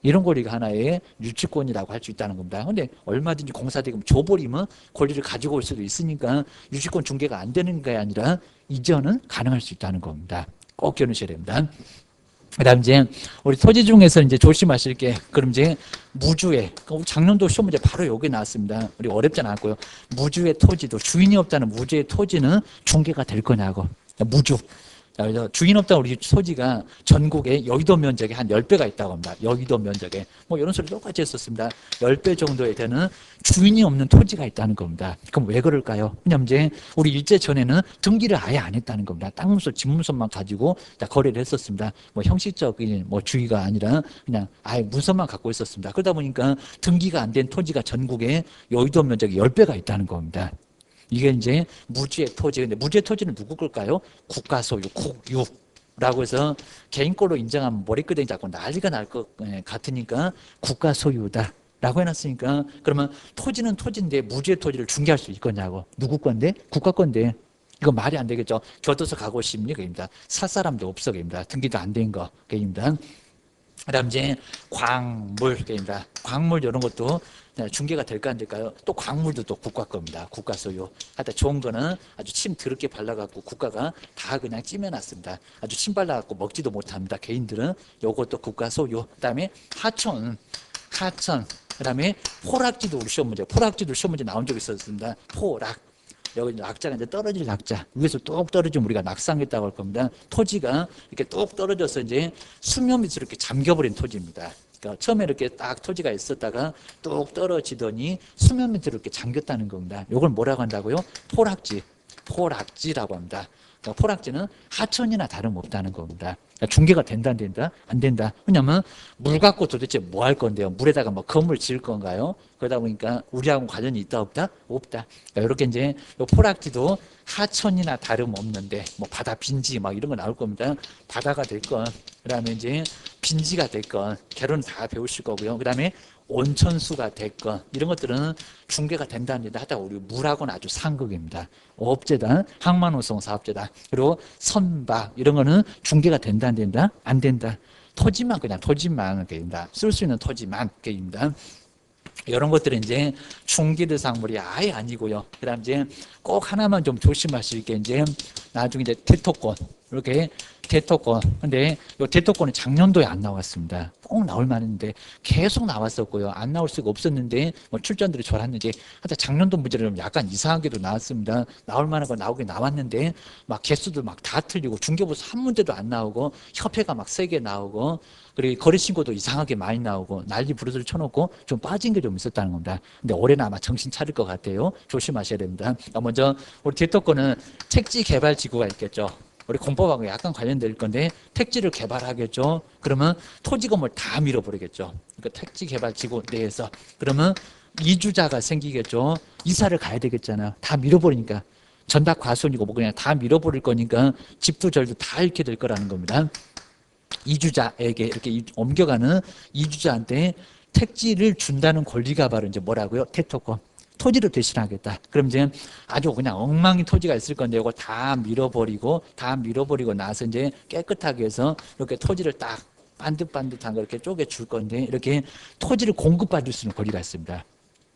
이런 권리가 하나의 유치권이라고 할 수 있다는 겁니다. 근데 얼마든지 공사대금 줘버리면 권리를 가지고 올 수도 있으니까 유치권 중개가 안 되는 게 아니라 이전은 가능할 수 있다는 겁니다. 꼭 기억하셔야 됩니다. 그 다음 이제 우리 토지 중에서 이제 조심하실 게, 그럼 이제 무주의, 우리 작년도 시험 문제 바로 여기 나왔습니다. 우리 어렵지 않았고요. 무주의 토지도, 주인이 없다는 무주의 토지는 중개가 될 거냐고. 무주. 그래서 주인 없다는 우리 토지가 전국에 여의도 면적이 한 10배가 있다고 합니다. 여의도 면적에. 뭐 이런 소리 똑같이 했었습니다. 10배 정도에 되는 주인이 없는 토지가 있다는 겁니다. 그럼 왜 그럴까요? 왜냐면 이제 우리 일제 전에는 등기를 아예 안 했다는 겁니다. 땅 문서, 집 문서만 가지고 거래를 했었습니다. 뭐 형식적인 뭐 주의가 아니라 그냥 아예 문서만 갖고 있었습니다. 그러다 보니까 등기가 안 된 토지가 전국에 여의도 면적이 10배가 있다는 겁니다. 이게 이제 무주의 토지. 근데 무주의 토지는 누구 걸까요? 국가 소유, 국유라고 해서 개인 걸로 인정하면 머리끄댕이 잡고 난리가 날 것 같으니까 국가 소유다 라고 해놨으니까, 그러면 토지는 토지인데 무주의 토지를 중개할 수 있겠냐고. 누구 건데? 국가 건데. 이거 말이 안 되겠죠. 교도소 가고 싶니? 그입니다. 살 사람도 없어. 그입니다. 등기도 안 된 거. 그입니다. 그 다음 이제 광물. 그입니다. 광물 이런 것도 중개가 될까 안 될까요? 또 광물도 또 국가 겁니다. 국가 소유. 하여튼 좋은 거는 아주 침 더럽게 발라갖고 국가가 다 그냥 찌매놨습니다. 아주 침 발라갖고 먹지도 못합니다. 개인들은 요것도 국가 소유. 그 다음에 하천. 그 다음에 포락지도 우리 시험 문제. 포락지도 시험 문제 나온 적이 있었습니다. 포락. 여기 낙자가 이제 떨어질 낙자. 위에서 뚝 떨어지면 우리가 낙상했다고 할 겁니다. 토지가 이렇게 뚝 떨어져서 이제 수면 밑으로 이렇게 잠겨버린 토지입니다. 그러니까 처음에 이렇게 딱 토지가 있었다가 뚝 떨어지더니 수면 밑으로 이렇게 잠겼다는 겁니다. 이걸 뭐라고 한다고요? 포락지. 포락지라고 합니다. 그러니까 포락지는 하천이나 다름없다는 겁니다. 그러니까 중개가 된다 안 된다? 안 된다. 왜냐하면 물 갖고 도대체 뭐 할 건데요? 물에다가 뭐 건물 지을 건가요? 그러다 보니까 우리하고 관련이 있다 없다? 없다. 그러니까 이렇게 이제 요 포락지도 하천이나 다름없는데 뭐 바다 빈지 막 이런 거 나올 겁니다. 바다가 될 건, 그다음에 이제 빈지가 될 건, 개론 다 배우실 거고요. 그다음에 온천수가 됐건 이런 것들은 중개가 된다는 얘기다 하다가 우리 물하고는 아주 상극입니다. 업재단, 항만호송 사업재단, 그리고 선박 이런 거는 중개가 된다 안 된다? 안 된다. 토지만 그냥 토지만 게임다. 쓸 수 있는 토지만 게임다. 이런 것들은 이제 중개대 상물이 아예 아니고요. 그다음 이제 꼭 하나만 좀 조심하실 게 이제 나중에 이제 대토권 이렇게 대토권. 근데 이 대토권은 작년도에 안 나왔습니다. 꼭 나올 만했는데 계속 나왔었고요. 안 나올 수가 없었는데 뭐 출전들이 좋았는지 하여튼 작년도 문제는 좀 약간 이상하게도 나왔습니다. 나올 만한 거 나오긴 나왔는데 막 개수도 막 다 틀리고 중개부서 한 문제도 안 나오고 협회가 막 3개 나오고 그리고 거래신고도 이상하게 많이 나오고 난리 부르스를 쳐놓고 좀 빠진 게 좀 있었다는 겁니다. 근데 올해는 아마 정신 차릴 것 같아요. 조심하셔야 됩니다. 먼저 우리 대토권은 택지 개발 지구가 있겠죠. 우리 공법하고 약간 관련될 건데 택지를 개발하겠죠. 그러면 토지 건물 다 밀어버리겠죠. 그러니까 택지 개발 지구 내에서 그러면 이주자가 생기겠죠. 이사를 가야 되겠잖아요. 다 밀어버리니까 전답 과손이고 뭐 그냥 다 밀어버릴 거니까 집도 절도 다 잃게 될 거라는 겁니다. 이주자에게 이렇게 옮겨가는 이주자한테 택지를 준다는 권리가 바로 이제 뭐라고요? 대토권. 토지를 대신하겠다. 그럼 이제 아주 그냥 엉망인 토지가 있을 건데 이거 다 밀어버리고 나서 이제 깨끗하게 해서 이렇게 토지를 딱 반듯반듯한 거 이렇게 쪼개 줄 건데 이렇게 토지를 공급받을 수 있는 권리가 있습니다.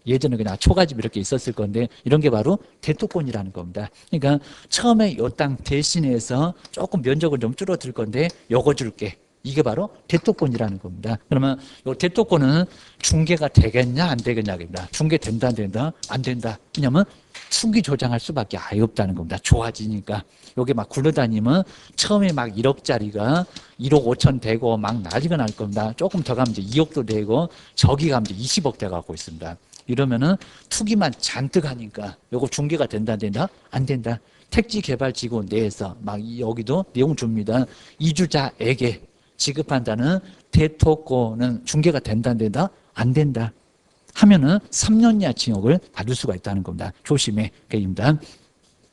예전에 그냥 초가집 이렇게 있었을 건데 이런 게 바로 대토권이라는 겁니다. 그러니까 처음에 이 땅 대신해서 조금 면적을 좀 줄어들 건데 요거 줄게. 이게 바로 대토권이라는 겁니다. 그러면 이 대토권은 중개가 되겠냐 안 되겠냐입니다. 중개 된다 안 된다? 안 된다. 왜냐하면 투기 조장할 수밖에 아예 없다는 겁니다. 좋아지니까. 요게 막 굴러다니면 처음에 막 1억짜리가 1억 5천 되고 막 난리가 날 겁니다. 조금 더 가면 이제 2억도 되고 저기 가면 이제 20억 돼 갖고 있습니다. 이러면은 투기만 잔뜩 하니까 요거 중개가 된다 안 된다? 안 된다. 택지 개발 지구 내에서 막 여기도 내용 줍니다. 이주자에게 지급한다는 대토권은 중개가 된다 안 된다? 안 된다. 하면은 3년 이하 징역을 받을 수가 있다는 겁니다. 조심해. 그입니다.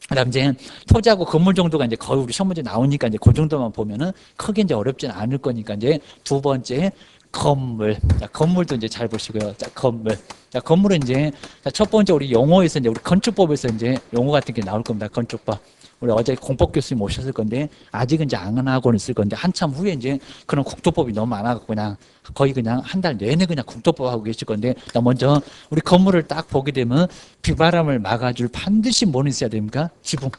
그다음 이제 토지하고 건물 정도가 이제 거의 우리 시험 문제 나오니까 이제 그 정도만 보면은 크게 이제 어렵지는 않을 거니까 이제 두 번째 건물. 자, 건물도 이제 잘 보시고요. 자, 건물. 자, 건물은 이제 첫 번째 우리 용어에서 이제 우리 건축법에서 이제 용어 같은 게 나올 겁니다. 건축법. 우리 어제 공법 교수님 오셨을 건데 아직은 이제 안 하고는 있을 건데 한참 후에 이제 그런 국토법이 너무 많아갖고 그냥 거의 그냥 한 달 내내 그냥 국토법 하고 계실 건데 먼저 우리 건물을 딱 보게 되면 비바람을 막아줄 반드시 뭐는 있어야 됩니까? 지붕.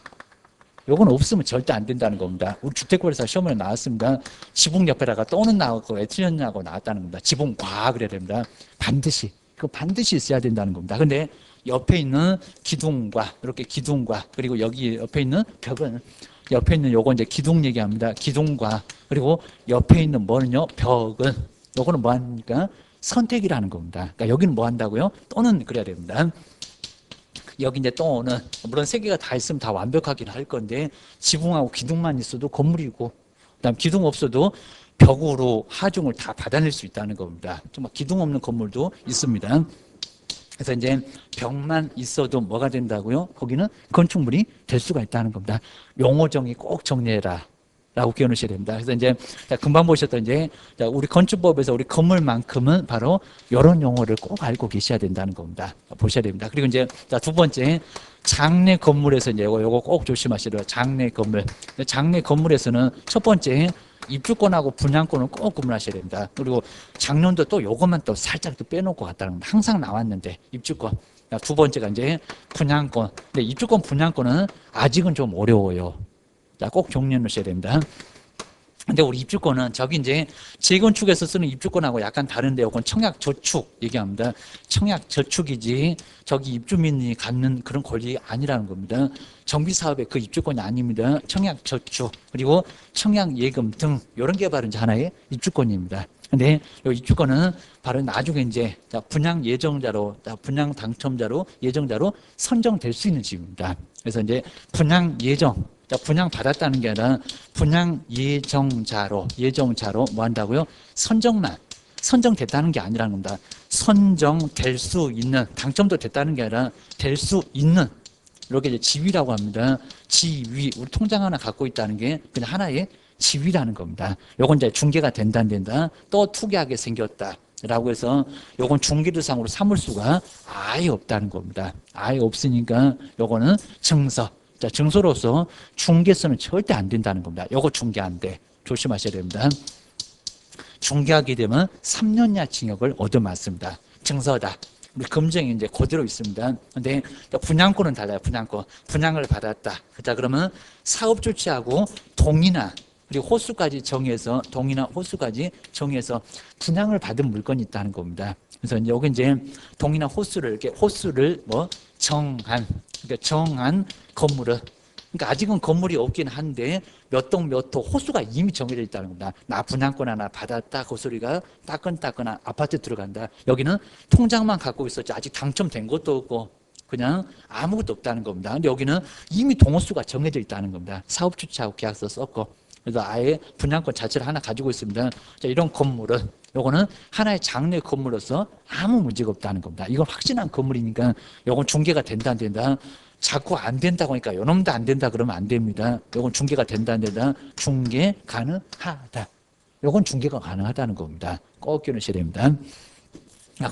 요건 없으면 절대 안 된다는 겁니다. 우리 주택법에서 시험에 나왔습니다. 지붕 옆에다가 또는 나왔고 왜 틀렸냐고 나왔다는 겁니다. 지붕과 그래야 됩니다. 반드시. 그거 반드시 있어야 된다는 겁니다. 근데 옆에 있는 기둥과 이렇게 기둥과 그리고 여기 옆에 있는 벽은 옆에 있는 요거 이제 기둥 얘기합니다. 기둥과 그리고 옆에 있는 뭐는요? 벽은 요거는 뭐 합니까? 선택이라는 겁니다. 그러니까 여기는 뭐 한다고요? 또는 그래야 됩니다. 여기 이제 또는 물론 세 개가 다 있으면 다 완벽하긴 할 건데 지붕하고 기둥만 있어도 건물이고 그다음 기둥 없어도 벽으로 하중을 다 받아낼 수 있다는 겁니다. 정말 기둥 없는 건물도 있습니다. 그래서 이제 벽만 있어도 뭐가 된다고요? 거기는 건축물이 될 수가 있다는 겁니다. 용어 정의 꼭 정리해라. 라고 기억하셔야 됩니다. 그래서 이제 금방 보셨던 이제 우리 건축법에서 우리 건물만큼은 바로 이런 용어를 꼭 알고 계셔야 된다는 겁니다. 보셔야 됩니다. 그리고 이제 두 번째 장내 건물에서 이제 요거 꼭 조심하시래요. 장내 건물. 장내 건물에서는 첫 번째 입주권하고 분양권을 꼭 구분하셔야 됩니다. 그리고 작년도 또 요것만 또 살짝 또 빼놓고 갔다는 겁니다. 항상 나왔는데 입주권. 두 번째가 이제 분양권. 근데 입주권 분양권은 아직은 좀 어려워요. 자, 꼭 정리해 놓으셔야 됩니다. 근데 우리 입주권은 저기 이제 재건축에서 쓰는 입주권하고 약간 다른데 이건 청약저축 얘기합니다. 청약저축이지 저기 입주민이 갖는 그런 권리 아니라는 겁니다. 정비사업의 그 입주권이 아닙니다. 청약저축 그리고 청약예금 등 이런 게 바로 이제 하나의 입주권입니다. 근데 이 입주권은 바로 나중에 이제 분양 예정자로 분양 당첨자로 예정자로 선정될 수 있는 집입니다. 그래서 이제 분양 예정 분양 받았다는 게 아니라 분양 예정자로 뭐 한다고요? 선정됐다는 게 아니라는 겁니다. 선정될 수 있는 당첨도 됐다는 게 아니라 될 수 있는 이렇게 이제 지위라고 합니다. 지위 우리 통장 하나 갖고 있다는 게 그냥 하나의 지위라는 겁니다. 요건 이제 중개가 된다 안 된다 또 투기하게 생겼다. 라고 해서 요건 중개도상으로 삼을 수가 아예 없다는 겁니다. 아예 없으니까 요거는 증서. 자, 증서로서 중개서는 절대 안 된다는 겁니다. 요거 중개 안 돼. 조심하셔야 됩니다. 중개하게 되면 3년 이하 징역을 얻어맞습니다. 증서다. 우리 검증이 이제 그대로 있습니다. 근데 분양권은 달라요. 분양권. 분양을 받았다. 자, 그러면 사업 조치하고 동의나 그리고 호수까지 정해서 동의나 호수까지 정해서 분양을 받은 물건이 있다는 겁니다. 그래서 이제 여기 이제 동의나 호수를 이렇게 호수를 뭐 정한 그러니까 정한 건물은 그러니까 아직은 건물이 없긴 한데 몇 동 몇 호 호수가 이미 정해져 있다는 겁니다. 나 분양권 하나 받았다 그 소리가 따끈따끈한 아파트 들어간다. 여기는 통장만 갖고 있었지 아직 당첨된 것도 없고 그냥 아무것도 없다는 겁니다. 근데 여기는 이미 동호수가 정해져 있다는 겁니다. 사업 주체하고 계약서 썼고 그래서 아예 분양권 자체를 하나 가지고 있습니다. 자, 이런 건물은 요거는 하나의 장내 건물로서 아무 문제가 없다는 겁니다. 이건 확진한 건물이니까 요건 중개가 된다 안 된다. 자꾸 안 된다고 하니까 요놈도 안 된다 그러면 안 됩니다. 요건 중개가 된다 안 된다. 중개 가능하다. 요건 중개가 가능하다는 겁니다. 꼭 기억하셔야 됩니다.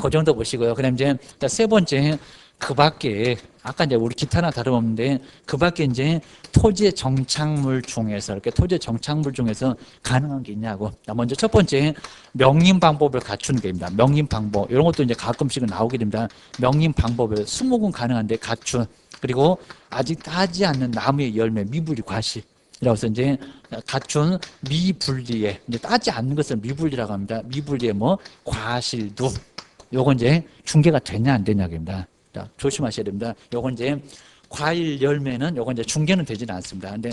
그 정도 보시고요. 그다음 이제 세 번째 그 밖에 아까 이제 우리 기타나 다름없는데 그 밖에 이제 토지의 정착물 중에서 이렇게 토지의 정착물 중에서 가능한 게 있냐고. 먼저 첫 번째 명림 방법을 갖추는 게 입니다. 명림 방법 이런 것도 이제 가끔씩은 나오게 됩니다. 명림 방법을 수목은 가능한데 갖춘 그리고 아직 따지 않는 나무의 열매 미분리 과실. 이라고 해서 이제 갖춘 미분리에 이제 따지 않는 것을 미분리라고 합니다. 미분리에 뭐 과실도 요건 이제 중개가 되냐 안 되냐입니다. 자, 조심하셔야 됩니다. 요건 이제 과일 열매는 요건 이제 중개는 되지는 않습니다. 근데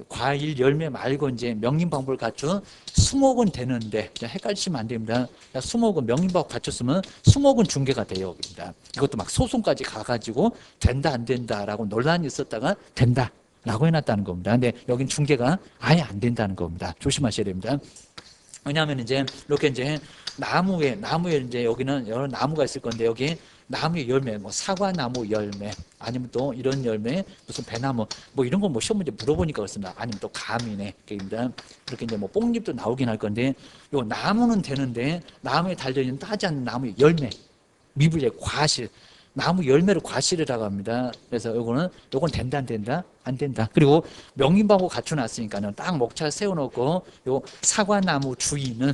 과일 열매 말고 이제 명림 방법을 갖춘 수목은 되는데 헷갈리시면 안 됩니다. 수목은 명림 방법 갖췄으면 수목은 중개가 돼요. 여기입니다. 이것도 막 소송까지 가가지고 된다 안 된다라고 논란이 있었다가 된다라고 해놨다는 겁니다. 근데 여긴 중개가 아예 안 된다는 겁니다. 조심하셔야 됩니다. 왜냐하면 이제 이렇게 이제 나무에 이제 여기는 여러 나무가 있을 건데 여기 나무의 열매, 뭐 사과나무 열매, 아니면 또 이런 열매, 무슨 배나무, 뭐 이런 거 뭐 시험 문제 물어보니까 그렇습니다. 아니면 또 감이네, 그입니다. 이렇게 이제 뭐 뽕잎도 나오긴 할 건데, 요 나무는 되는데 나무에 달려 있는 따지 않는 나무의 열매, 미분의 과실, 나무 열매를 과실이라고 합니다. 그래서 요건 된다 안 된다? 안 된다. 그리고 명인방법 갖춰놨으니까는 딱 목차 세워놓고 요 사과나무 주인은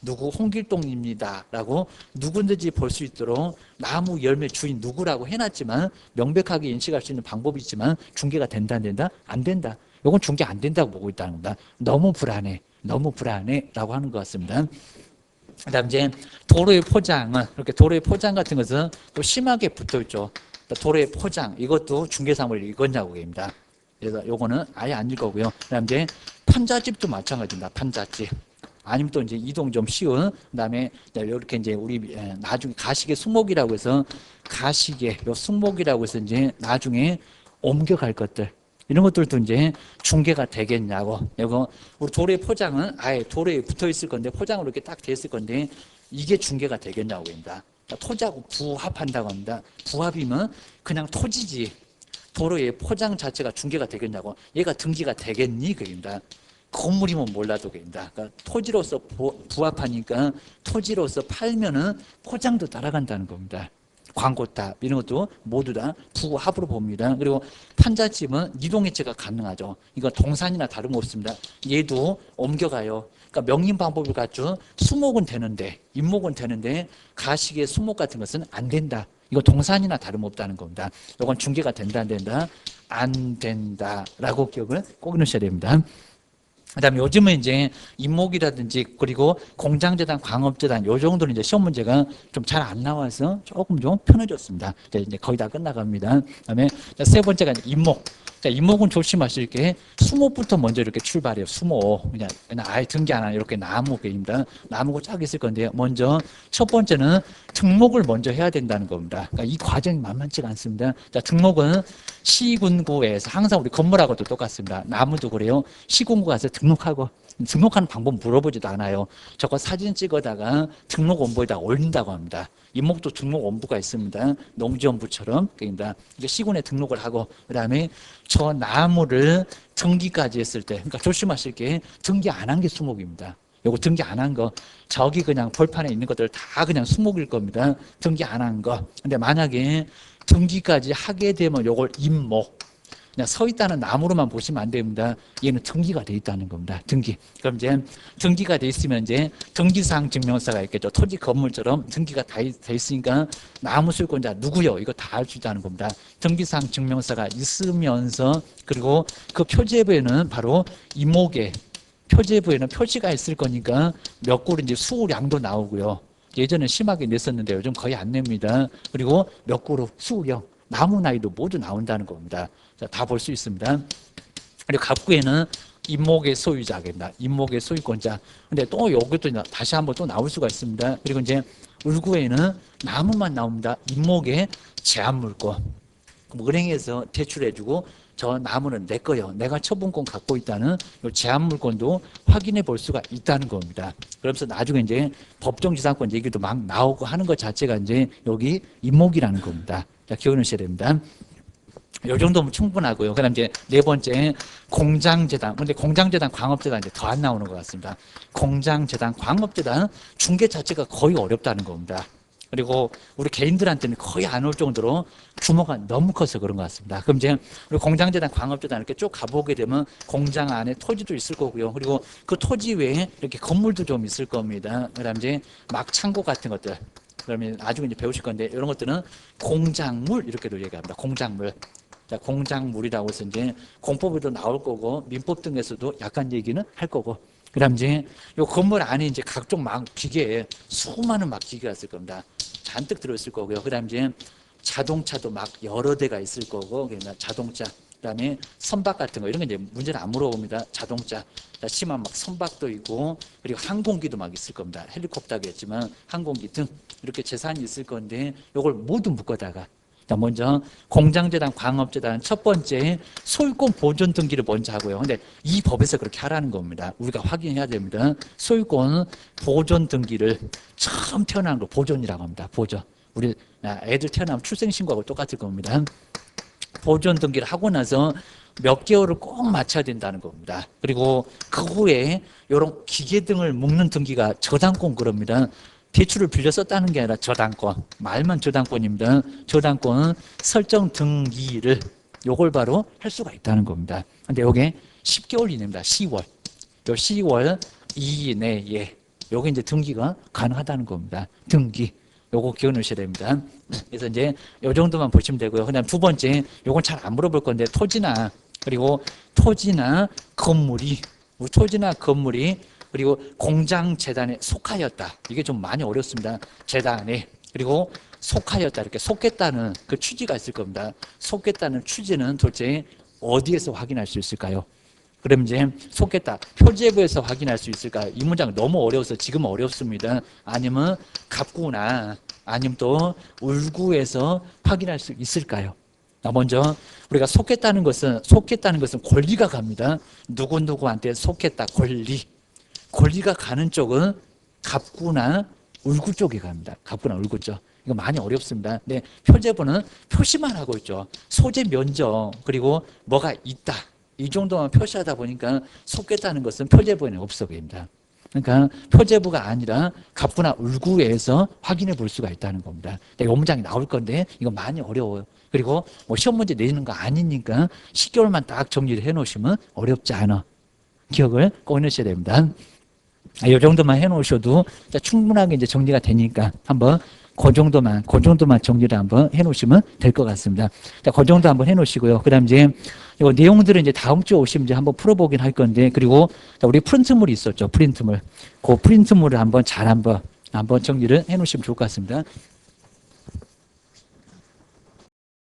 누구 홍길동입니다 라고 누구든지 볼 수 있도록 나무 열매 주인 누구라고 해놨지만 명백하게 인식할 수 있는 방법이 있지만 중개가 된다 안 된다? 안 된다. 요건 중개 안 된다고 보고 있다는 겁니다. 너무 불안해 라고 하는 것 같습니다. 그 다음 이제 도로의 포장은, 이렇게 도로의 포장 같은 것은 또 심하게 붙어 있죠. 도로의 포장, 이것도 중개사무를 읽었냐고 입니다. 그래서 요거는 아예 안 읽거고요. 그 다음 이제 판잣집도 마찬가지입니다. 판잣집. 아니면 또 이제 이동 좀 쉬운, 그 다음에 이렇게 이제 우리 나중에 가시개 수목이라고 해서 가시개, 요 수목이라고 해서 이제 나중에 옮겨갈 것들. 이런 것들도 이제 중개가 되겠냐고. 이거 우리 도로의 포장은 아예 도로에 붙어 있을 건데 포장으로 이렇게 딱 돼 있을 건데 이게 중개가 되겠냐고 합니다. 토지하고 부합한다고 합니다. 부합이면 그냥 토지지. 도로의 포장 자체가 중개가 되겠냐고. 얘가 등기가 되겠니? 그입니다. 건물이면 몰라도 그입니다. 그러니까 토지로서 부합하니까 토지로서 팔면은 포장도 따라간다는 겁니다. 광고탑 이런 것도 모두 다 부합으로 봅니다. 그리고 판잣집은 이동해체가 가능하죠. 이거 동산이나 다름없습니다. 얘도 옮겨가요. 그러니까 명인 방법을 갖춘 수목은 되는데 임목은 되는데 가시계 수목 같은 것은 안 된다. 이거 동산이나 다름없다는 겁니다. 이건 중개가 된다 안 된다? 안 된다라고 기억을 꼭 넣으셔야 됩니다. 그다음에 요즘은 이제 임목이라든지 그리고 공장재단, 광업재단 요 정도는 이제 시험 문제가 좀 잘 안 나와서 조금 좀 편해졌습니다. 이제 거의 다 끝나갑니다. 그다음에 세 번째가 임목. 자, 임목은 조심하실 게 수목부터 먼저 이렇게 출발해요. 수목. 그냥 아예 등기 안 하는 이렇게 나무입니다. 나무가 쫙 있을 건데요. 먼저 첫 번째는 등록을 먼저 해야 된다는 겁니다. 그러니까 이 과정이 만만치가 않습니다. 자, 등록은 시군구에서 항상 우리 건물하고도 똑같습니다. 나무도 그래요. 시군구 가서 등록하고 등록하는 방법 물어보지도 않아요. 저거 사진 찍어다가 등록원부에다 올린다고 합니다. 임목도 등록원부가 있습니다. 농지원부처럼. 그러니까 시군에 등록을 하고 그다음에 저 나무를 등기까지 했을 때, 그러니까 조심하실 게 등기 안 한 게 수목입니다. 요거 등기 안 한 거, 저기 그냥 벌판에 있는 것들 다 그냥 수목일 겁니다. 등기 안 한 거. 근데 만약에 등기까지 하게 되면 요걸 임목. 그냥 서 있다는 나무로만 보시면 안 됩니다. 얘는 등기가 돼 있다는 겁니다. 등기. 그럼 이제 등기가 돼 있으면 이제 등기사항 증명서가 있겠죠. 토지 건물처럼 등기가 다 돼 있으니까 나무 소유권자 누구요? 이거 다 알 수 있다는 겁니다. 등기사항 증명서가 있으면서 그리고 그 표제부에는 바로 이목의 표제부에는 표시가 있을 거니까 몇 구인지 수량도 나오고요. 예전에 심하게 냈었는데 요즘 거의 안 냅니다. 그리고 몇 그루, 수령, 나무 나이도 모두 나온다는 겁니다. 다 볼 수 있습니다. 그리고 갑구에는 임목의 소유자입니다. 임목의 소유권자. 근데 또 여기도 다시 한번 또 나올 수가 있습니다. 그리고 이제 을구에는 나무만 나옵니다. 임목의 제한물권. 은행에서 대출해주고 저 나무는 내 거요. 내가 처분권 갖고 있다는 제한물권도 확인해 볼 수가 있다는 겁니다. 그러면서 나중에 이제 법정지상권 얘기도 막 나오고 하는 것 자체가 이제 여기 임목이라는 겁니다. 자, 기억하셔야 됩니다. 요 정도면 충분하고요. 그 다음 이제 네 번째, 공장재단. 근데 공장재단, 광업재단 이제 더 안 나오는 것 같습니다. 공장재단, 광업재단 중개 자체가 거의 어렵다는 겁니다. 그리고 우리 개인들한테는 거의 안 올 정도로 규모가 너무 커서 그런 것 같습니다. 그럼 이제 우리 공장재단, 광업재단 이렇게 쭉 가보게 되면 공장 안에 토지도 있을 거고요. 그리고 그 토지 외에 이렇게 건물도 좀 있을 겁니다. 그 다음 이제 막 창고 같은 것들. 그러면 나중에 이제 배우실 건데 이런 것들은 공작물 이렇게도 얘기합니다. 공작물. 자, 공작물이라고 해서 이제 공법에도 나올 거고 민법 등에서도 약간 얘기는 할 거고. 그다음 이제 요 건물 안에 이제 각종 막 기계 수많은 막 기계가 있을 겁니다. 잔뜩 들어있을 거고요. 그다음 이제 자동차도 막 여러 대가 있을 거고, 그러니까 자동차. 그다음에 선박 같은 거 이런 게 이제 문제는 안 물어봅니다. 자동차, 심한 막 선박도 있고 그리고 항공기도 막 있을 겁니다. 헬리콥터겠지만 항공기 등 이렇게 재산이 있을 건데 요걸 모두 묶어다가 자, 먼저 공장재단, 광업재단 첫 번째 소유권 보존 등기를 먼저 하고요. 근데 이 법에서 그렇게 하라는 겁니다. 우리가 확인해야 됩니다. 소유권 보존 등기를 처음 태어난 거 보존이라고 합니다. 보존. 우리 애들 태어나면 출생신고하고 똑같을 겁니다. 보존 등기를 하고 나서 몇 개월을 꼭 맞춰야 된다는 겁니다. 그리고 그 후에 이런 기계 등을 묶는 등기가 저당권 그럽니다. 대출을 빌려 썼다는 게 아니라 저당권, 말만 저당권입니다. 저당권 설정 등기를 요걸 바로 할 수가 있다는 겁니다. 근데 요게 10개월 이내입니다. 10월. 요 10월 이내에 요게 이제 등기가 가능하다는 겁니다. 등기. 요거 기억 넣으셔야 됩니다. 그래서 이제 요 정도만 보시면 되고요. 그다음 두 번째, 요건 잘 안 물어볼 건데 토지나 그리고 토지나 건물이 우리 토지나 건물이 그리고 공장 재단에 속하였다. 이게 좀 많이 어렵습니다. 재단에 그리고 속하였다 이렇게 속겠다는 그 취지가 있을 겁니다. 속겠다는 취지는 도대체 어디에서 확인할 수 있을까요? 그럼 이제 속겠다 표제부에서 확인할 수 있을까요? 이 문장 너무 어려워서 지금 어렵습니다. 아니면 갑구나 아니면 또 울구에서 확인할 수 있을까요? 먼저 우리가 속겠다는 것은 권리가 갑니다. 누구누구한테 속했다 권리가 가는 쪽은 갑구나 울구 쪽에 갑니다. 갑구나 울구 쪽. 이거 많이 어렵습니다. 근데 표제부는 표시만 하고 있죠. 소재 면적 그리고 뭐가 있다. 이 정도만 표시하다 보니까 속겠다는 것은 표제부에는 없어 보입니다. 그러니까 표제부가 아니라 갑구나 울구에서 확인해 볼 수가 있다는 겁니다. 이 문장이 나올 건데 이거 많이 어려워요. 그리고 뭐 시험 문제 내는 거 아니니까 10개월만 딱 정리를 해 놓으시면 어렵지 않아. 기억을 꼭 해놓으셔야 됩니다. 이 정도만 해 놓으셔도 충분하게 이제 정리가 되니까 한번 그 정도만 정리를 한번 해 놓으시면 될 것 같습니다. 자, 그 정도 한번 해 놓으시고요. 그 다음 이제 이 내용들은 이제 다음 주에 오시면 이제 한번 풀어보긴 할 건데, 그리고 우리 프린트물이 있었죠. 프린트물. 그 프린트물을 한번 정리를 해 놓으시면 좋을 것 같습니다.